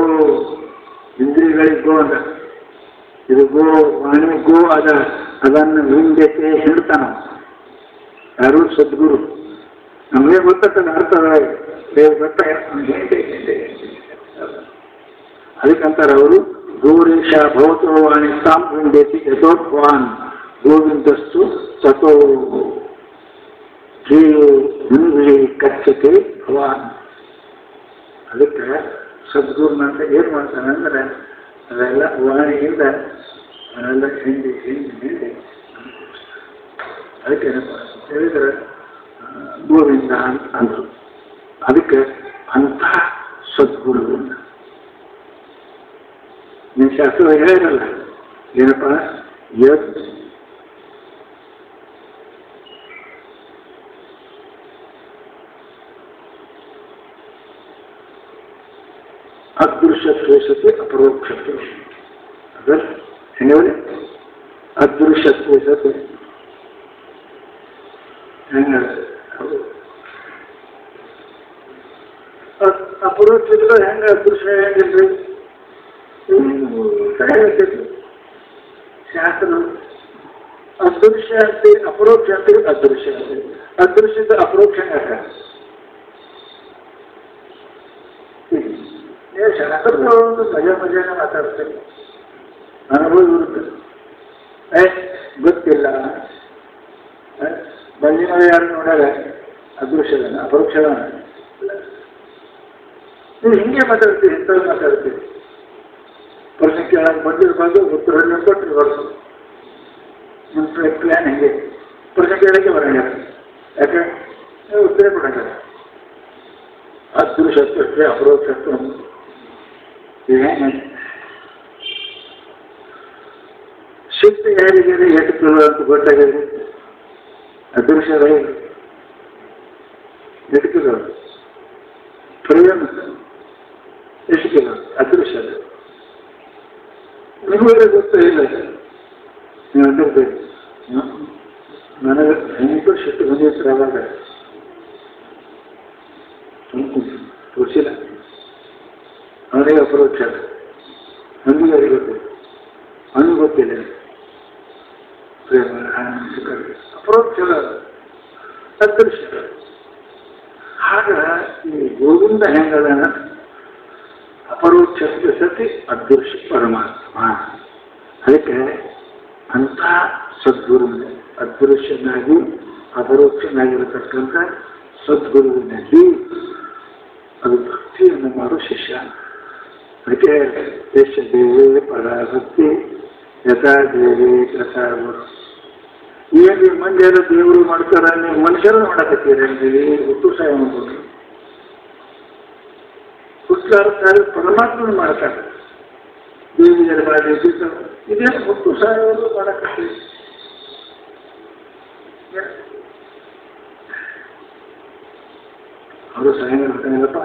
ಇಂದ್ರಿಯಗಳಿಗೆ ಗೋ ಅಂದ ಇದು ಗೋ ವಾಣಿ ಗೋ ಅದನ್ನು ವಿಂಧ್ಯತೆ ಹೇಳ್ತಾನ ಯಾರು ಸದ್ಗುರು ನಮಗೆ ಗೊತ್ತದ ಅರ್ಥಗಳೇ ಗೊತ್ತ ಅದಕ್ಕಂತಾರೆ ಅವರು ಗೌರೀಶ ಭವತೋ ವಾಣಿ ತಾಂ ವಿಂಧ್ಯತಿ ಯಥೋತ್ವಾನ್ ಗೋವಿಂದಸ್ತು ತಥೋ ಇಂದ್ರಿಯ ಕಚ್ಚತೆ ಭವಾನ್ ಅದಕ್ಕೆ ಸದ್ಗುರುನಂತ ಏನು ಮಾಡ್ತಾನೆ ಅಂದರೆ ಅದೆಲ್ಲ ವಾಣಿಯಿಂದ ಅದೆಲ್ಲ ಹಿಂಡಿ ಅದಕ್ಕೆ ಏನಪ್ಪ ಹೇಳಿದ್ರೆ ಗೋವಿಂದ ಅಂದರು ಅದಕ್ಕೆ ಅಂಥ ಸದ್ಗುರುವಿಂದ ನಿಮ್ಮ ಶಾಸ್ತ್ರ ಹೇಳಿರಲ್ಲ ಏನಪ್ಪ ಅದೃಶ್ಯತ್ವ ಸತಿ ಅಪರೋಕ್ಷತ್ವ ಅದ ಹೆಂಗೆ ಅದೃಶ್ಯತ್ವ ಸತಿ ಹೆಂಗ ಅಪರೋಕ್ಷತ್ವ ಹೆಂಗೆ ಅದೃಶ್ಯ ಹೆಂಗಿಲ್ರಿ ಸರಿಯಾಗೈತಿ ಶಾಸ್ತ್ರ ಅದೃಶ್ಯ ಅಂತೆ ಅಪರೋಕ್ಷ ಅಂತೆ ಅದೃಶ್ಯ ಅಂತೆ ಅದೃಶ್ಯದ ಅಪರೋಕ್ಷ ಯಾಕ ಶಾಸ್ತ್ರದೊಂದು ಮಜಾನೆ ಮಾತಾಡ್ತೇನೆ ಅನುಭವ ಇರುತ್ತೆ ಗೊತ್ತಿಲ್ಲ ಬಂದಿನ ಯಾರು ನೋಡಾಗ ಅದೃಶ್ಯದಾನ ಅಪರೋಕ್ಷದಾನ ನೀವು ಹಿಂಗೆ ಮಾತಾಡ್ತೀವಿ ಇಂಥವ್ರು ಮಾತಾಡ್ತೀವಿ ಪ್ರಶ್ನೆ ಕೇಳಕ್ಕೆ ಬಂದು ಉತ್ತರ ಕೊಟ್ಟರು ಬರ್ಬೋದು ನಿಮ್ಮ ಪ್ಲ್ಯಾನ್ ಹೆಂಗೆ ಪ್ರಶ್ನೆ ಕೇಳಕ್ಕೆ ಬರೋಣ ಯಾಕೆ ಉತ್ತರ ಕೊಡೋಣ ಅದೃಶ್ಯತ್ವಕ್ಕೆ ಅಪರೋಕ್ಷತ್ವ ಶಿಫ್ಟ್ ಯಾರಿಗೆ ಎಷ್ಟು ಕಿಲೋ ಅಂತ ಗೊತ್ತಾಗಿದೆ ಅದೃಶ್ಯ ಎಷ್ಟು ಕಿಲೋ ಪ್ರೇಮ ಎಷ್ಟು ಕಿಲೋ ಅದೃಶ್ಯ ನಿಮಗೆ ಗೊತ್ತೇ ಇಲ್ಲ ನೀವು ಅಂದಿರ್ಬೇಕು ನನಗೆ ಹೆಂಗೂ ಶಿಫ್ಟ್ ಬಂದಿರ್ತಾರೆ ಅವಾಗ ತೋರಿಸಿಲ್ಲ ಅವನಿಗೆ ಅಪರೋಕ್ಷ ನಮಗೆ ಅವರಿಗೆ ಗೊತ್ತಿಲ್ಲ ಅವನಿಗೆ ಗೊತ್ತಿಲ್ಲ ಪ್ರೇಮ ಅಪರೋಕ್ಷ ಅದೃಶ್ಯ ಆಗ ಈ ಗೋವಿಂದ ಹೆಂಗದ ಅಪರೋಕ್ಷ ಸತಿ ಅದೃಶ್ಯ ಪರಮಾತ್ಮ ಅದಕ್ಕೆ ಅಂಥ ಸದ್ಗುರುವಿನ ಅದೃಶ್ಯನಾಗಿ ಅಪರೋಕ್ಷನಾಗಿರತಕ್ಕಂಥ ಸದ್ಗುರುವಿನಲ್ಲಿ ಅದು ಭಕ್ತಿಯನ್ನು ಮಾಡೋ ಶಿಷ್ಯ ಅದಕ್ಕೆ ಯಶ ದೇವೇ ಪರಾಭಕ್ತಿ ಯಥಾ ದೇವೇ ಕಥಾ ಗುರು ಏನು ಮಂದಿಯೆಲ್ಲ ದೇವರು ಮಾಡ್ತಾರೆ ನೀವು ಮನುಷ್ಯರು ಮಾಡಕತ್ತೀರಿ ಹುಟ್ಟು ಸಹಾಯ ಮಾಡ್ಬೋದು ಹುಟ್ಟಾರ ಪರಮಾತ್ಮ ಮಾಡ್ತಾರೆ ದೇವಿಯರ ಮಾಡಿ ಇದೇನು ಹುಟ್ಟು ಸಹಾಯವನ್ನು ಮಾಡಕತ್ತೀರಿ ಅವರು ಸಹಾಯ ಮಾಡ್ತಾನಿಲ್ಲಪ್ಪ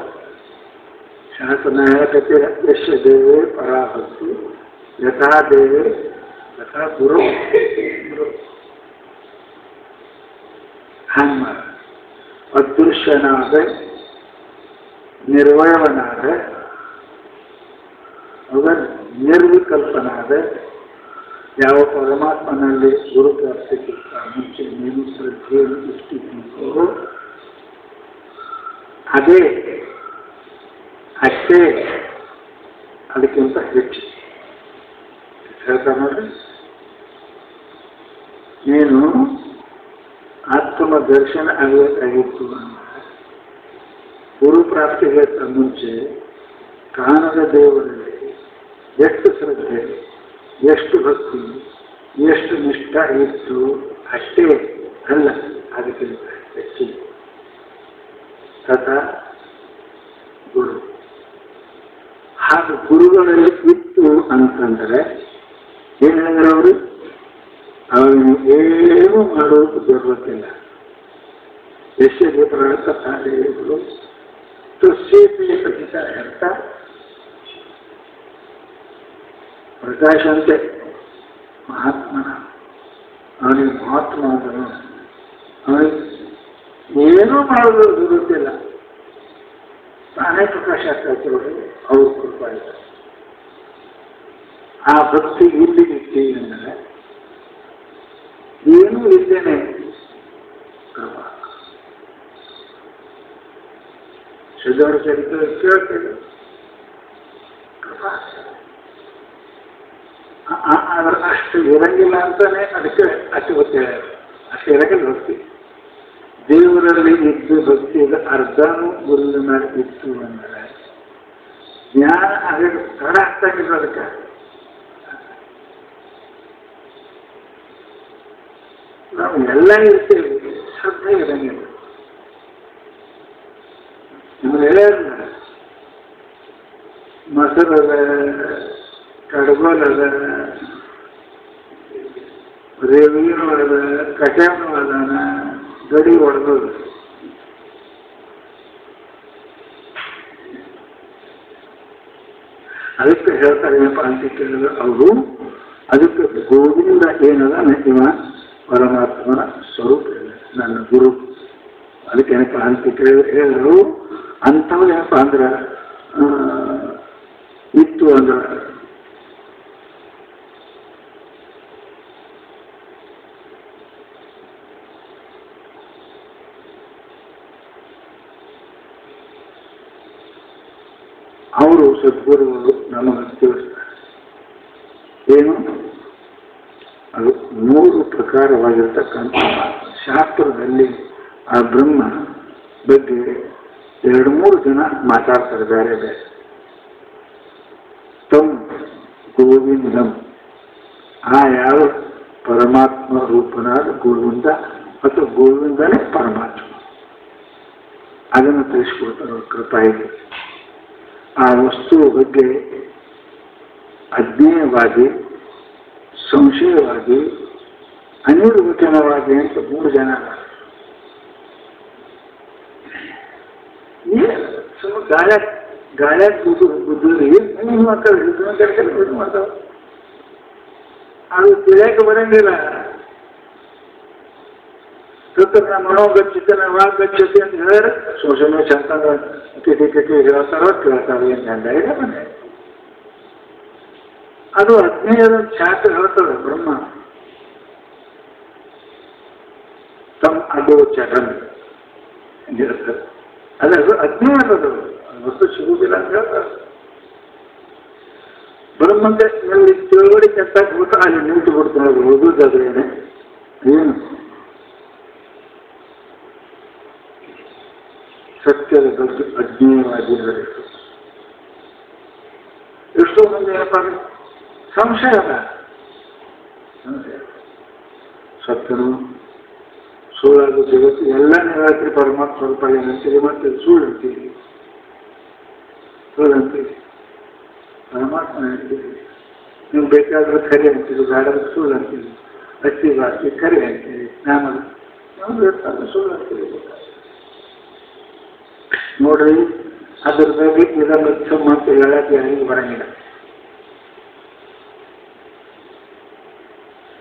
ಶಾಸ್ತ್ರ ಹೇಳಕತ್ತೀರ ಯಶ ದೇವೇ ಪರಾಭಕ್ತಿ ಯಥಾ ದೇವೇ ಯಥಾ ಗುರು ಹಂಗ ಅದೃಶ್ಯನಾದ ನಿರ್ವಯವನಾದ ನಿರ್ವಿಕಲ್ಪನಾದ ಯಾವ ಪರಮಾತ್ಮನಲ್ಲಿ ಗುರು ಪ್ರಾಪ್ತಿಗಿಂತ ಮುಂಚೆ ನೀನು ಶ್ರದ್ಧೆಯನ್ನು ಇಷ್ಟಿದ್ದೀರೋ ಅದೇ ಅಷ್ಟೇ ಅದಕ್ಕಿಂತ ಹೆಚ್ಚು ಹೇಳ್ತಾ ನೋಡ್ರಿ ನೀನು ಆತ್ಮ ದರ್ಶನ ಆಗಬೇಕಾಗಿತ್ತು ಗುರು ಪ್ರಾಪ್ತಿಗೆ ಮುಂಚೆ ಕಾಣದ ದೇವರಲ್ಲಿ ಎಷ್ಟು ಶ್ರದ್ಧೆ, ಎಷ್ಟು ಭಕ್ತಿ, ಎಷ್ಟು ನಿಷ್ಠ ಇತ್ತು ಅಷ್ಟೇ ಅಲ್ಲ, ಅದಕ್ಕಿಂತ ಹೆಚ್ಚಿನ ತಥಾ ಗುರು. ಹಾಗೆ ಗುರುಗಳಲ್ಲಿ ಇತ್ತು ಅಂತಂದರೆ ಏನು ಹೇಳಿದ್ರೆ ಅವರು, ಅವನು ಏನೂ ಮಾಡೋದು ಜರುರತ್ತಿಲ್ಲ. ಯಶಸ್ವಿ ಪ್ರಾರ್ಥನೆಗಳು ತುಸ್ಸೇಪಿ ಖಚಿತ ಅರ್ಥ ಪ್ರಕಾಶ ಅಂತೆ ಮಹಾತ್ಮನ, ಅವನಿಗೆ ಮಹಾತ್ಮ ಅಂದನು, ಅವನಿಗೆ ಏನೂ ಮಾಡೋದು ಜರುರತ್ತಿಲ್ಲ, ತಾನೇ ಪ್ರಕಾಶ ಆಗ್ತಾಯಿರೋದು ಅವರು ಕೃಪಾ ಇದೆ. ಆ ಭಕ್ತಿ ಇಲ್ಲಿ ಇಟ್ಟಿ ಅಂದರೆ ಏನೂ ಇದ್ದೇನೆ ಕೃಪಾ. ಸಿದ್ಧರ ಚರಿತ್ರೆ ಕೇಳ್ತೇವೆ, ಕೃಪಾ ಆದ್ರೆ ಅಷ್ಟು ಇರಂಗಿಲ್ಲ ಅಂತಾನೆ ಅದಕ್ಕೆ ಅಷ್ಟು ಗೊತ್ತೇವೆ, ಅಷ್ಟು ಇರಂಗಿಲ್ಲ ಭಕ್ತಿ. ದೇವರಲ್ಲಿ ಇದ್ದು ಭಕ್ತಿಗೆ ಅರ್ಧನೂ ಗುರುವಿನ ಮೇಲೆ ಇತ್ತು ಅಂದರೆ ಜ್ಞಾನ ಅದಕ್ಕೆ ತಡ ಆಗ್ತಾಗಿಲ್ಲ. ಅದಕ್ಕೆ ನಾವು ಎಲ್ಲ ಇರ್ತೇವೆ, ಶ್ರದ್ಧೆ ಇರಂಗಿಲ್ಲ. ನಿಮ್ಗೆ ಹೇಳಿಲ್ಲ, ಮೊಸರದ ಕಡಗೋಲದ ರೇವೀನು ಅದ, ಕಟ್ಯಾನು ಅದಾನ, ಗಡಿ ಹೊಡೆದೋದು. ಅದಕ್ಕೆ ಹೇಳ್ತಾರೆ ಏನಪ್ಪ ಅಂತ ಕೇಳಿದ್ರೆ ಅವರು, ಅದಕ್ಕೆ ಗೋವಿಂದ ಏನದ ಇವ ಪರಮಾತ್ಮನ ಸ್ವರೂಪ ಇಲ್ಲ, ನನ್ನ ಗುರು. ಅದಕ್ಕೆ ಏನಪ್ಪ ಅಂತ ಹೇಳಿದ್ರು, ಅಂಥವು ಏನಪ್ಪ ಅಂದ್ರೆ ಇತ್ತು ಅಂದ್ರೆ ಅವರು ಸದ್ಗುರುಗಳು ನಮಗೆ ತಿಳಿಸ್ತಾರೆ. ಏನು ಅದು 3 ಪ್ರಕಾರವಾಗಿರ್ತಕ್ಕಂಥ ಶಾಸ್ತ್ರದಲ್ಲಿ ಆ ಬ್ರಹ್ಮ ಬಗ್ಗೆ 2-3 ಜನ ಮಾತಾಡ್ತಾರೆ ಬೇರೆ ಬೇರೆ. ತಮ್ ಗೋವಿಂದಂ, ಆ ಯಾವ ಪರಮಾತ್ಮ ರೂಪನಾದ ಗೋವಿಂದ ಮತ್ತು ಗೋವಿಂದನೇ ಪರಮಾತ್ಮ, ಅದನ್ನು ತಿಳಿಸ್ಕೊಡ್ತಾರೆ ಅವ್ರ ಕೃಪಾಯಿಗೆ. ಆ ವಸ್ತುವ ಬಗ್ಗೆ ಅಜ್ಞೇಯವಾಗಿ, ಸಂಶಯವಾಗಿ, ಅನಿರ್ವಚನವಾಗಿ ಅಂತ 3 ಜನ. ಗಾಳ್ಯಾಗ ಬುದ್ಧಿ ಮಕ್ಕಳು ಮಾಡ್ತಾವ, ಅದು ತಿಳಿಯಕ್ಕೆ ಬರಂಗಿಲ್ಲ. ಕೃತಜ್ಞ ಮನೋಗಚ್ಚಿತನ ವಾಗಚ್ಚತಿ ಅಂತ ಹೇಳಿದ್ರೆ ಸೋಷಮೆ ಚಂತಂಗ ಕಿಟಿ ಹೇಳ್ತಾರೋ ಕೇಳ್ತಾರೋ ಏನು ಗಂಡ ಇದೆ ಮನೆ. ಅದು ಅಜ್ಞೇಯದ ಶಾಸ್ತ್ರ ಹೇಳ್ತದೆ ಬ್ರಹ್ಮ. ತಮ್ಮ ಅಗೋಚರನ್ ಹೇಳ್ತಾರೆ, ಅದು ಅಜ್ಞೇಯದದು, ವಸ್ತು ಸಿಗುವುದಿಲ್ಲ ಅಂತ ಹೇಳ್ತಾರೆ. ಬ್ರಹ್ಮಂಗೆ ಎಲ್ಲಿ ತಿಳುವಳಿಕೆ ಅಂತ ಬಿಟ್ಟು ಅಲ್ಲಿ ನಿಂತು ಬಿಡ್ತಾರೆ. ಓದುದಾದ್ರೇನೆ ಏನು ಸತ್ಯದ ಬಗ್ಗೆ ಅಜ್ಞೇಯವಾಗಿರಬೇಕು. ಎಷ್ಟೋ ಮಂದಿ ಏನಪ್ಪ ಸಂಶಯ ಅದ, ಸತ್ಯನು ಸುಳ್ಳಾದ ಜಗತ್ತು ಎಲ್ಲ ನಿರಾತ್ರಿ ಪರಮಾತ್ಮ ಸ್ವಲ್ಪ ಏನಂತೀರಿ, ಮತ್ತೆ ಸುಳ್ಳು ಅಂತೀರಿ, ಸುಳ್ಳಂತೀರಿ, ಪರಮಾತ್ಮ ಅಂತೀರಿ. ನೀವು ಬೇಕಾದ್ರೆ ಕರೆ ಅಂತೀರಿ, ಗಾಢದ ಸುಳ್ಳು ಅಂತೀರಿ, ಅಚ್ಚಿ ಬಾಸಿ ಕರೆ ಅಂತೀರಿ, ನಾನು ಸುಳ್ಳು ಅಂತೀರಿ. ನೋಡ್ರಿ, ಅದ್ರ ಬಗ್ಗೆ ಇದನ್ನು ಮತ್ತು ಹೇಳಕ್ಕೆ ಯಾರಿಗೂ ಬರಂಗಿಲ್ಲ.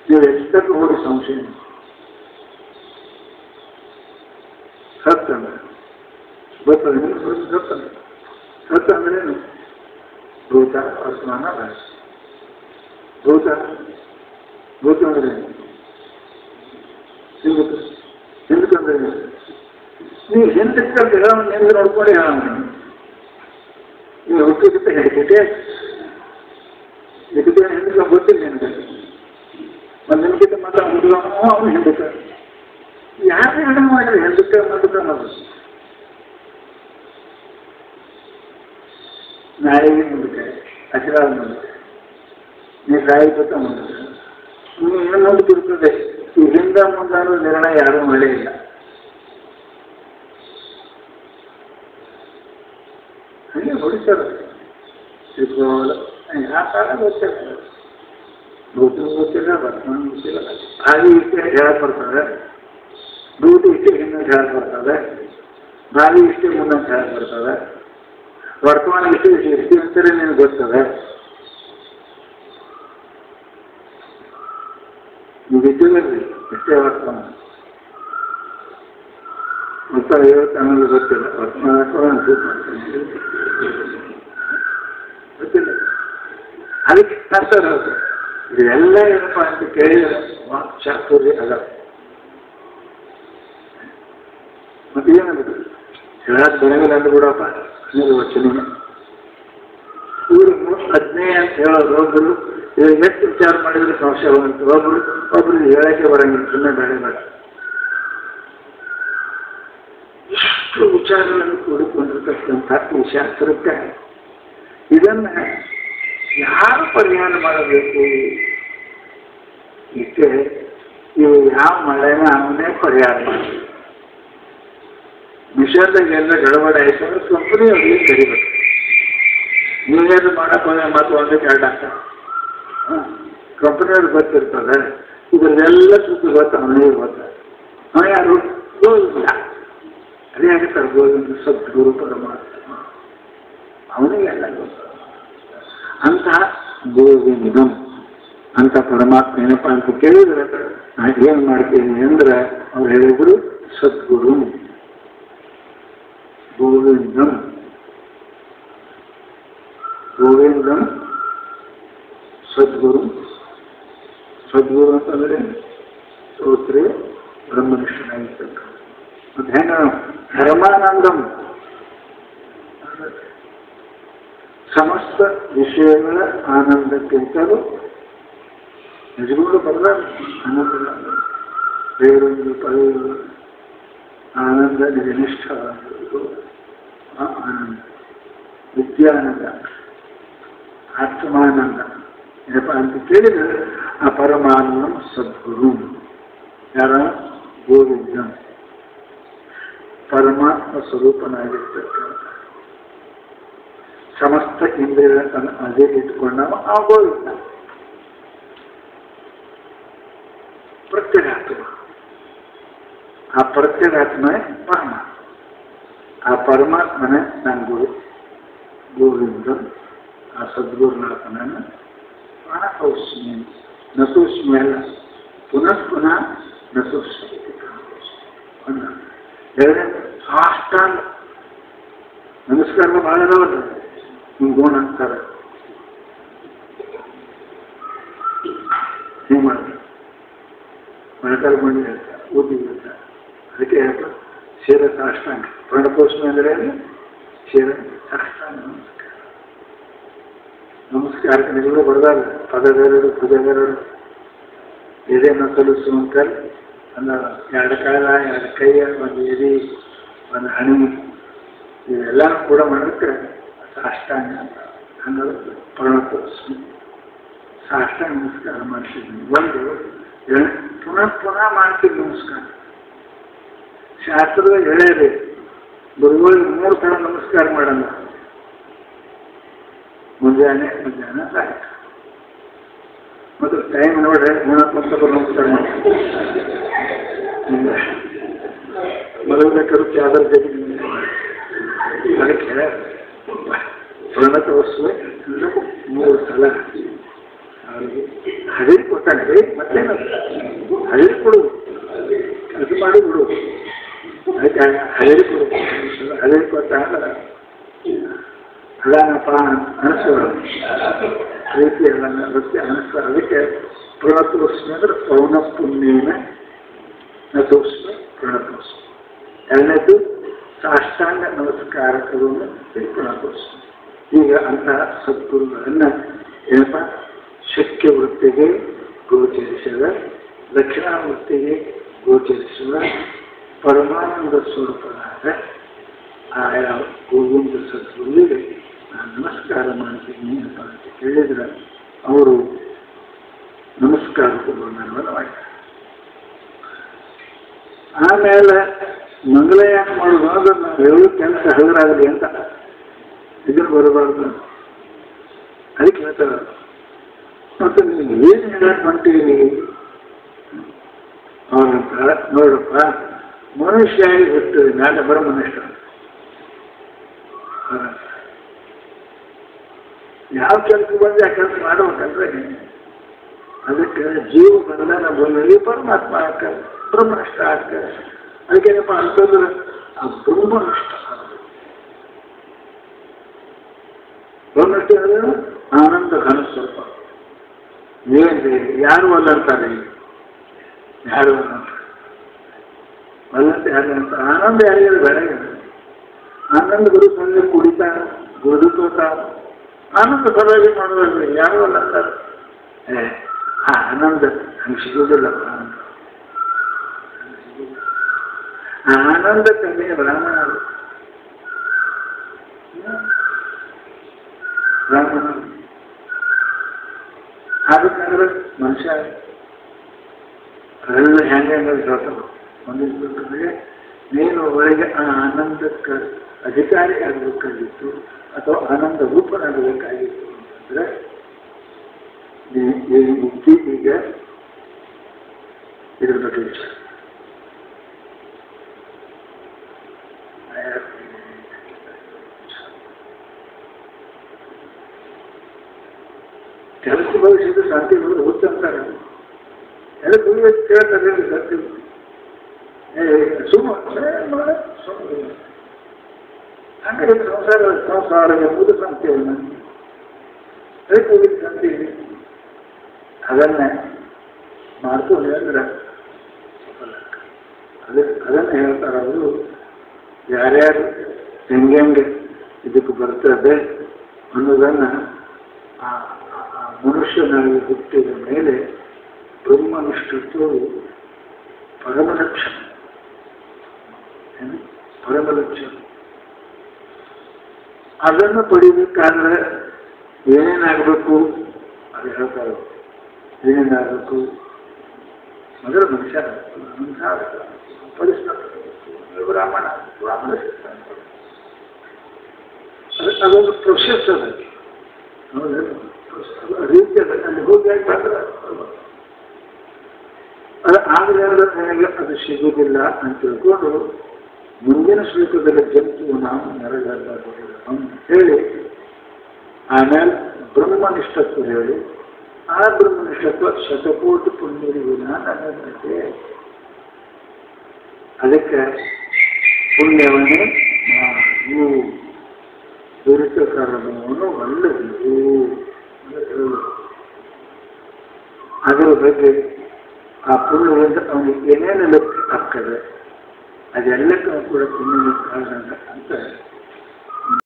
ನೀವು ಎಷ್ಟಕ್ಕೆ ನೋಡಿ ಸಂಶಯ. ಸತ್ತಂದ್ರೆ ಗೊತ್ತಂದ್ರೆ ಸತ್ತಂದ್ರೆ ಸತ್ತಂದ್ರೇನು? ಭೂತ ವರ್ತಮಾನ ಭಾಷೆ. ಭೂತ ಭೂತ ಅಂದ್ರೆ ಹಿಂದಕ್ಕಂದ್ರೆ ನೀವು ಹಿಂದಕ್ಕಂತ ಹೇಳೋಣ, ಹಿಂದೆ ನೋಡ್ಕೊಂಡು ಹೇಳೋಣ. ನೀವು ಹುಟ್ಟಿದ ಹಿಡಿಕೆ ಹಿಡಿಕೆ ಹಿಂದಕ್ಕೆ ಗೊತ್ತಿಲ್ಲ ನಿನಗೆ, ಒಂದು ನಿಮ್ಗಿಂತ ಮಾತ್ರ ಹುಡುಗ ಅವನು ಹಿಂದಕ್ಕೆ. ಯಾರು ಹೇಳ ಮಾಡಿರಿ ಹಿಂದಕ್ಕೆ ಅನ್ನೋದಕ್ಕೆ ಅನ್ನೋದು ನಾಳೆಗೆ ಮುಂದಕ್ಕೆ ಅಚರಾದ ಮುಂದಕ್ಕೆ ನೀವು ಕಾಯಿಕೊತ ಮುಂದಕ್ಕೆ ನೀವು ಏನು ಮುಂದಕ್ಕಿರ್ತದೆ. ಈ ಹಿಂದೆ ಮುಂದಾದ್ರೂ ನಿರ್ಣಯ ಯಾರೂ ಮಳೆ ಇಲ್ಲ. ಹಂಗೆ ಹೊಡಿತಾರೆ ತ್ರಿಕೋಲ ಆ ಕಾಲ ಗೊತ್ತಿಲ್ಲ, ಭೂತ ಗೊತ್ತಿಲ್ಲ, ವರ್ತಮಾನ ಗೊತ್ತಿಲ್ಲ. ಭಾವಿ ಇಷ್ಟೇ ಹೇಳಕ್ ಬರ್ತದೆ, ಭೂತ ಇಷ್ಟೇ ಹಿಂದೆ ಹೇಳಕ್ ಬರ್ತದೆ, ಭಾವಿ ಇಷ್ಟೇ ಮುಂದೆ ಹೇಳಕ್ ಬರ್ತದೆ, ವರ್ತಮಾನ ಇಷ್ಟೇ ಇಷ್ಟೇ ಅಂತಾರೆ ನಿನಗೆ ಗೊತ್ತದೆ. ನೀವು ಇದ್ದೀವಿ ಇಷ್ಟೇ ವರ್ತಮಾನ ಮತ್ತು 50 ಅನ್ನೋದು ಗೊತ್ತಿಲ್ಲ. ವರ್ತಮಾನ ಗೊತ್ತಿಲ್ಲ. ಅದಕ್ಕೆ ಸರ್ ಹೌದು ಇದೆಲ್ಲ ಏನಪ್ಪ ಅಂತ ಕೇಳಿದರೆ ಚಾತುರ್ಯ ಅದ. ಮತ್ತೆ ಏನಾಗುತ್ತೆ ಹೇಳಕ್ ಬರಂಗಿಲ್ಲ ಅಂತ ಬಿಡಪ್ಪ ವಚನ ಇವರು 15 ಅಂತ ಹೇಳೋದು. ಒಬ್ಬರು ಎಷ್ಟು ವಿಚಾರ ಮಾಡಿದ್ರೆ ಸಂಶಯ ಬಂತು, ಒಬ್ರಿಗೆ ಹೇಳಕ್ಕೆ ಬರಂಗಿಲ್ಲ, ಸುಮ್ಮನೆ ಬೇಡ ಬೇಡ. ಎಷ್ಟು ವಿಚಾರಗಳನ್ನು ಕೂಡಿಕೊಂಡಿರ್ತಕ್ಕಂಥ ಈ ಶಾಸ್ತ್ರಕ್ಕೆ ಇದನ್ನ ಯಾರು ಪರಿಹಾರ ಮಾಡಬೇಕು? ಇಷ್ಟೇ ಇವು ಯಾವ ಮಳೆನ ಅವನೇ ಪರಿಹಾರ ಮಾಡಬೇಕು. ನಿಷೇಧಾಗೆಲ್ಲ ಗಡಬಡ ಆಯ್ತು ಅಂದ್ರೆ ಕಂಪನಿ ಅವ್ರಿಗೆ ಕರಿಬೇಕು. ನೀವೇನು ಮಾಡಕ್ ಹೋದ ಮತ್ತು ಒಂದಕ್ಕೆ 2 ಆಗ್ತದೆ. ಕಂಪನಿಯವ್ರಿಗೆ ಗೊತ್ತಿರ್ತದೆ, ಇದರದೆಲ್ಲ ಸುದ್ದಿ ಗೊತ್ತ ಅವನಿಗೆ ಗೊತ್ತ. ಅವ ಯಾರು ಗೋವಿಂದ, ಅದೇ ಆಗುತ್ತಾರೆ ಗೋವಿಂದ ಸದ್ಗುರು ಪರಮಾತ್ಮ, ಅವನಿಗೆಲ್ಲ ಗೊತ್ತ. ಅಂತ ಗೋವಿಂದಂ ಅಂತ ಪರಮಾತ್ಮ ಏನಪ್ಪ ಅಂತ ಕೇಳಿದ್ರೆ ನಾನು ಏನು ಮಾಡ್ತೀನಿ ಅಂದ್ರೆ ಅವ್ರು ಹೇಳಿದ್ರು ಸದ್ಗುರು ಗೋವಿಂದಂ. ಗೋವಿಂದಂ ಸದ್ಗುರು. ಸದ್ಗುರು ಅಂತಂದ್ರೆ ಶ್ರೋತ್ರೆ ಬ್ರಹ್ಮನಿಷ್ಠನಾಗಿರ್ತಕ್ಕ. ಮತ್ತೆ ಹೆಂಗ ಪರಮಾನಂದಂ ಸಮಸ್ತ ವಿಷಯಗಳ ಆನಂದಕ್ಕಿಂತಲೂ ನಿಜಗಳು ಬರಲ್ಲ. ಆನಂದ ಬೇರೊಂದು ಪದಗಳು ಆನಂದ ನಿಜನಿಷ್ಠವಾದದ್ದು ಆ ಆನಂದ. ವಿದ್ಯಾನಂದ, ಆತ್ಮಾನಂದ ಏನಪ್ಪ ಅಂತ ಕೇಳಿದರೆ ಆ ಪರಮಾನಂದ ಸದ್ಗುರು ಯಾರ ಗೋವಿಂದ ಪರಮಾತ್ಮ ಸ್ವರೂಪನಾಗಿರ್ತಕ್ಕಂಥ ಸಮಸ್ತ ಇಂದ್ರಿಯಗಳನ್ನು ಅದೇ ಇಟ್ಕೊಂಡವ ಆ ಗೋವಿಂದ. ಪ್ರತ್ಯೇಗಾತ್ಮ, ಆ ಪ್ರತ್ಯೇಗಾತ್ಮನೇ ಪರಮಾತ್ಮ. ಆ ಪರಮಾತ್ಮನೇ ನನ್ನ ಗುರು ಗೋವಿಂದ. ಆ ಸದ್ಗುರುನಾಥನನ್ನು ಪ್ರಾಣತೋಸ್ಮಿ ನತೋಸ್ಮಿ ಅಲ್ಲ, ಪುನಃ ಪುನಃ ನತೋಸ್ಮಿ. ಎರಡನೇ ಸಾಷ್ಟಾಂಗ ನಮಸ್ಕಾರ ಭಾಳ ಅದಾವಲ್ಲ, ಹಿಂಗೆ ಗೋಣ ಅಂತಾರೆ. ಹಿಂಗೆ ಮಾಡ್ತಾರೆ ಮೊಣಕಾಲು ಮಂಡಿ ಹೇಳ್ತಾರೆ, ಓದಿ ಹೇಳ್ತಾರೆ. ಅದಕ್ಕೆ ಹೇಳ್ತ ಶಿರ ಸಾಷ್ಟಾಂಗ. ಪ್ರಣತೋಸ್ಮಿ ಅಂದರೆ ಶಿರ ಸಾಷ್ಟಾಂಗ ನಮಸ್ಕಾರ. ನಮಸ್ಕಾರಕ್ಕೆ ನಿಜಗಳು ಬರದಾರ ಪದಗರಡು ಭುಜಗರಡು ಎದೆಯನ್ನು ಸಲ್ಲಿಸುವಂತಲ್ಲಿ ಅಂದ 2 ಕಾಲ 2 ಕೈಯ, 1 ಎದೆ, 1 ಹಣಿ ಇವೆಲ್ಲ ಕೂಡ ಮಾಡೋಕ್ಕೆ ಸಾಷ್ಟಾಂಗ ಅನ್ನೋದು ಪ್ರಣತೋಸ್ಮಿ. ಸಾಷ್ಟಾಂಗ ನಮಸ್ಕಾರ ಮಾಡ್ತಿದ್ದೀನಿ. ಪುನಃ ಪುನಃ ಮಾಡ್ತೀವಿ ನಮಸ್ಕಾರ. ಶಾಸ್ತ್ರದ ಎಳೆಯದೆ ಗುರುಗಳಿಗೆ 3 ಸಲ ನಮಸ್ಕಾರ ಮಾಡೋಣ. ಮುಂಜಾನೆ ಮಧ್ಯಾಹ್ನ ಸಾಯಂಕಾಲ. ಮತ್ತು ಟೈಮ್ ನೋಡ್ರೆ 3 ನಮಸ್ಕಾರ ಮಾಡ್ತೀವಿ. ಮಲಗಬೇಕಾದ್ರೂ ಚಾದರ್ ಜಗಿ ಅದಕ್ಕೆ ಪ್ರಣತೋಸ್ಮಿ 3 ಸಲ ಅವರಿಗೆ ಹದಿರು ಕೊಡ್ತಾನೆ. ಮತ್ತೇನು ಹದಿರು ಕೊಡು, ಅದು ಮಾಡಿ ಬಿಡು. ಅದಕ್ಕೆ ಹದಿರು ಕೊಡು, ಹದಿರು ಕೊಟ್ಟ ಅದಾನಪ್ಪ ಅನಿಸೋದು ಪ್ರೀತಿ ಅದನ್ನು ವೃತ್ತಿ ಅನಿಸ್ತಾರೆ. ಅದಕ್ಕೆ ಪ್ರಣತೋಸ್ಮಿ ಅಂದ್ರೆ ಪೌನ ಪುಣ್ಯನ ನತೋಸ್ಮಿ ಪ್ರಣತೋಸ್ಮಿ. ಎರಡನೇದು ಸಾಷ್ಟಾಂಗ ನಮಸ್ಕಾರಕವನ್ನು ಪ್ರಣತೋಸ್ಮಿ. ಈಗ ಅಂತಹ ಸದ್ಗುರುಗಳನ್ನು ಏನಪ್ಪ ಶಕ್ಯ ವೃತ್ತಿಗೆ ಗೋಚರಿಸಿದ, ದಕ್ಷಿಣಾವೃತ್ತಿಗೆ ಗೋಚರಿಸುವ ಪರಮಾನಂದ ಸ್ವರೂಪರಾದ ಆಯಾ ಗೋವಿಂದ ಸದ್ಗುರುವಿಗೆ ನಾನು ನಮಸ್ಕಾರ ಮಾಡ್ತೀನಿ ಅಂತ ಹೇಳಿದ್ರೆ ಅವರು ನಮಸ್ಕಾರ ಪೂರ್ವಕವನ್ನು ಮಾಡ್ತಾರೆ. ಆಮೇಲೆ ಮಂಗಳಯಾನ ಮಾಡೋದು ಅಂದ್ರೆ ನಾವು ಹೇಳೋ ಕೆಲಸ ಹಗರಾಗಲಿ ಅಂತ ಇದನ್ನು ಬರಬಾರ್ದು. ಅದಕ್ಕೆ ಹೇಳ್ತಾರೆ ಮತ್ತು ನೀವು ಏನು ಹೇಳಕ್ ಹೊಂಟೀರಿ ಅವನಂತ ನೋಡಪ್ಪ, ಮನುಷ್ಯ ಆಗಿ ಹುಟ್ಟಿದ ಮೇಲೆ ಬ್ರಹ್ಮನಿಷ್ಠ ಯಾವ ಕೆಲಸ ಬಂದು ಆ ಕೆಲಸ ಮಾಡ್ಬೇಕಂದ್ರೆ ಅದಕ್ಕೆ ಜೀವ ಬಂಧನ ಬಂದಲ್ಲಿ ಪರಮಾತ್ಮ ಆಗ್ತಾರೆ, ಬ್ರಹ್ಮನಿಷ್ಠ ಆಗ್ತಾರೆ. ಅದಕ್ಕೇನಪ್ಪ ಅಂತಂದ್ರೆ ಆ ಬ್ರಹ್ಮನಿಷ್ಠ ಬ್ರಹ್ಮನಿಷ್ಠ ಅಂದ್ರೆ ಆನಂದ ಘನ ಸ್ವಲ್ಪ ನೀವೇನ್ರಿ ಯಾರು ಅಲ್ಲಂತಾರೆ, ಯಾರು ಅಲ್ಲಂತ ಯಾರು ಅಂತ ಆನಂದ ಯಾರಿಗಾದ್ರು ಬೇಡ. ಆನಂದ ಗುರು ಸಂಜೆ ಕುಡಿತಾರ ಗುರುತೋತಾರ ಆನಂದ ಪರವಾಗಿ ಮಾಡೋದ್ರಿ ಯಾರು ಅಲ್ಲಂತಾರೆ. ಆ ಆನಂದ ಹಂಗೆ ಸಿಗೋದಿಲ್ಲ. ಆನಂದ ಕಮ್ಮಿ ಬ್ರಾಹ್ಮಣ ಬ್ರಾಹ್ಮಣ ಅದಕ್ಕಂದ್ರೆ ಮನುಷ್ಯ ಅದೆಲ್ಲ ಹೆಂಗೆ ಹೇಳ್ತಾರೆ ಒಂದಿಗೆ ನೀನು ಒಳಗೆ ಆ ಆನಂದಕ್ಕೆ ಅಧಿಕಾರಿ ಆಗಬೇಕಾಗಿತ್ತು ಅಥವಾ ಆನಂದ ರೂಪನಾಗಬೇಕಾಗಿತ್ತು ಅಂತಂದ್ರೆ ಈ ಬುದ್ಧಿ ಈಗ ಇದ್ರ ಬಗ್ಗೆ ವಿಚಾರ ಕೆಲಸ ಭವಿಷ್ಯದ ಶಾಂತಿ ಬರೋದು ಹುಚ್ಚಂತಾರೆ. ಎಲ್ಲ ಕುಡಿಯ ಕೇಳ್ತಾರೆ ಶಾಂತಿ ಹಂಗೆ ಸಂಸಾರ ಎಂಬುದು ಸಂಸ್ಥೆಯನ್ನು ಅದಕ್ಕೆ ಸಂಸ್ಥೆ ಅದನ್ನೇ ಮಾಡ್ಕೊಂಡು ಅಂದ್ರೆ ಅದನ್ನು ಹೇಳ್ತಾರೆ ಅವರು ಯಾರ್ಯಾರು ಹೆಂಗೆ ಇದಕ್ಕೆ ಬರ್ತದೆ ಅನ್ನೋದನ್ನು ಆ ಮನುಷ್ಯನಾಗಿ ಹುಟ್ಟಿದ ಮೇಲೆ ಬ್ರಹ್ಮನಿಷ್ಠತ್ವ ಪರಮಲಕ್ಷಣ ಪರಮಲಕ್ಷಣ. ಅದನ್ನು ಪಡಿಬೇಕಾದ್ರೆ ಏನೇನಾಗಬೇಕು ಅದು ಹೇಳ್ತಾರೆ. ಏನೇನಾಗಬೇಕು ಮೊದಲು ಮನುಷ್ಯ ಬ್ರಾಹ್ಮಣ ಬ್ರಾಹ್ಮಣ ಅದೊಂದು ಪ್ರೊಸೆಸ್ ಅದಕ್ಕೆ ರೀತಿ ಅಲ್ಲಿ ಹೋಗಿ ಅದು ಆಗಲೇ ನನಗೆ ಅದು ಸಿಗುವುದಿಲ್ಲ ಅಂತ ತಿಳ್ಕೊಂಡು ಮುಂದಿನ ಶ್ಲೋಕದಲ್ಲಿ ಜಂತು ನಾವು ನೆರಗಲ್ಲ ಅಂತ ಹೇಳಿ ಆಮೇಲೆ ಬ್ರಹ್ಮನಿಷ್ಠತ್ವ ಹೇಳಿ ಆ ಬ್ರಹ್ಮನಿಷ್ಠತ್ವ ಶತಕೋಟಿ ಪುಣ್ಯರಿಗಿನ ನನ್ನಂತೆ ಅದಕ್ಕೆ ಪುಣ್ಯವನ್ನೇ ನಾವು ದುರಿತ ಕರ್ಮವನ್ನು ಒಳ್ಳೆಯದು ಅದರ ಬಗ್ಗೆ ಆ ಪುಣ್ಯದಿಂದ ಅವನಿಗೆ ಏನೇನು ಲಭ್ಯ ಆಗ್ತದೆ ಅದೆಲ್ಲಕ್ಕೂ ಕೂಡ ಪುಣ್ಯ ಕಾರಣ ಅಂತ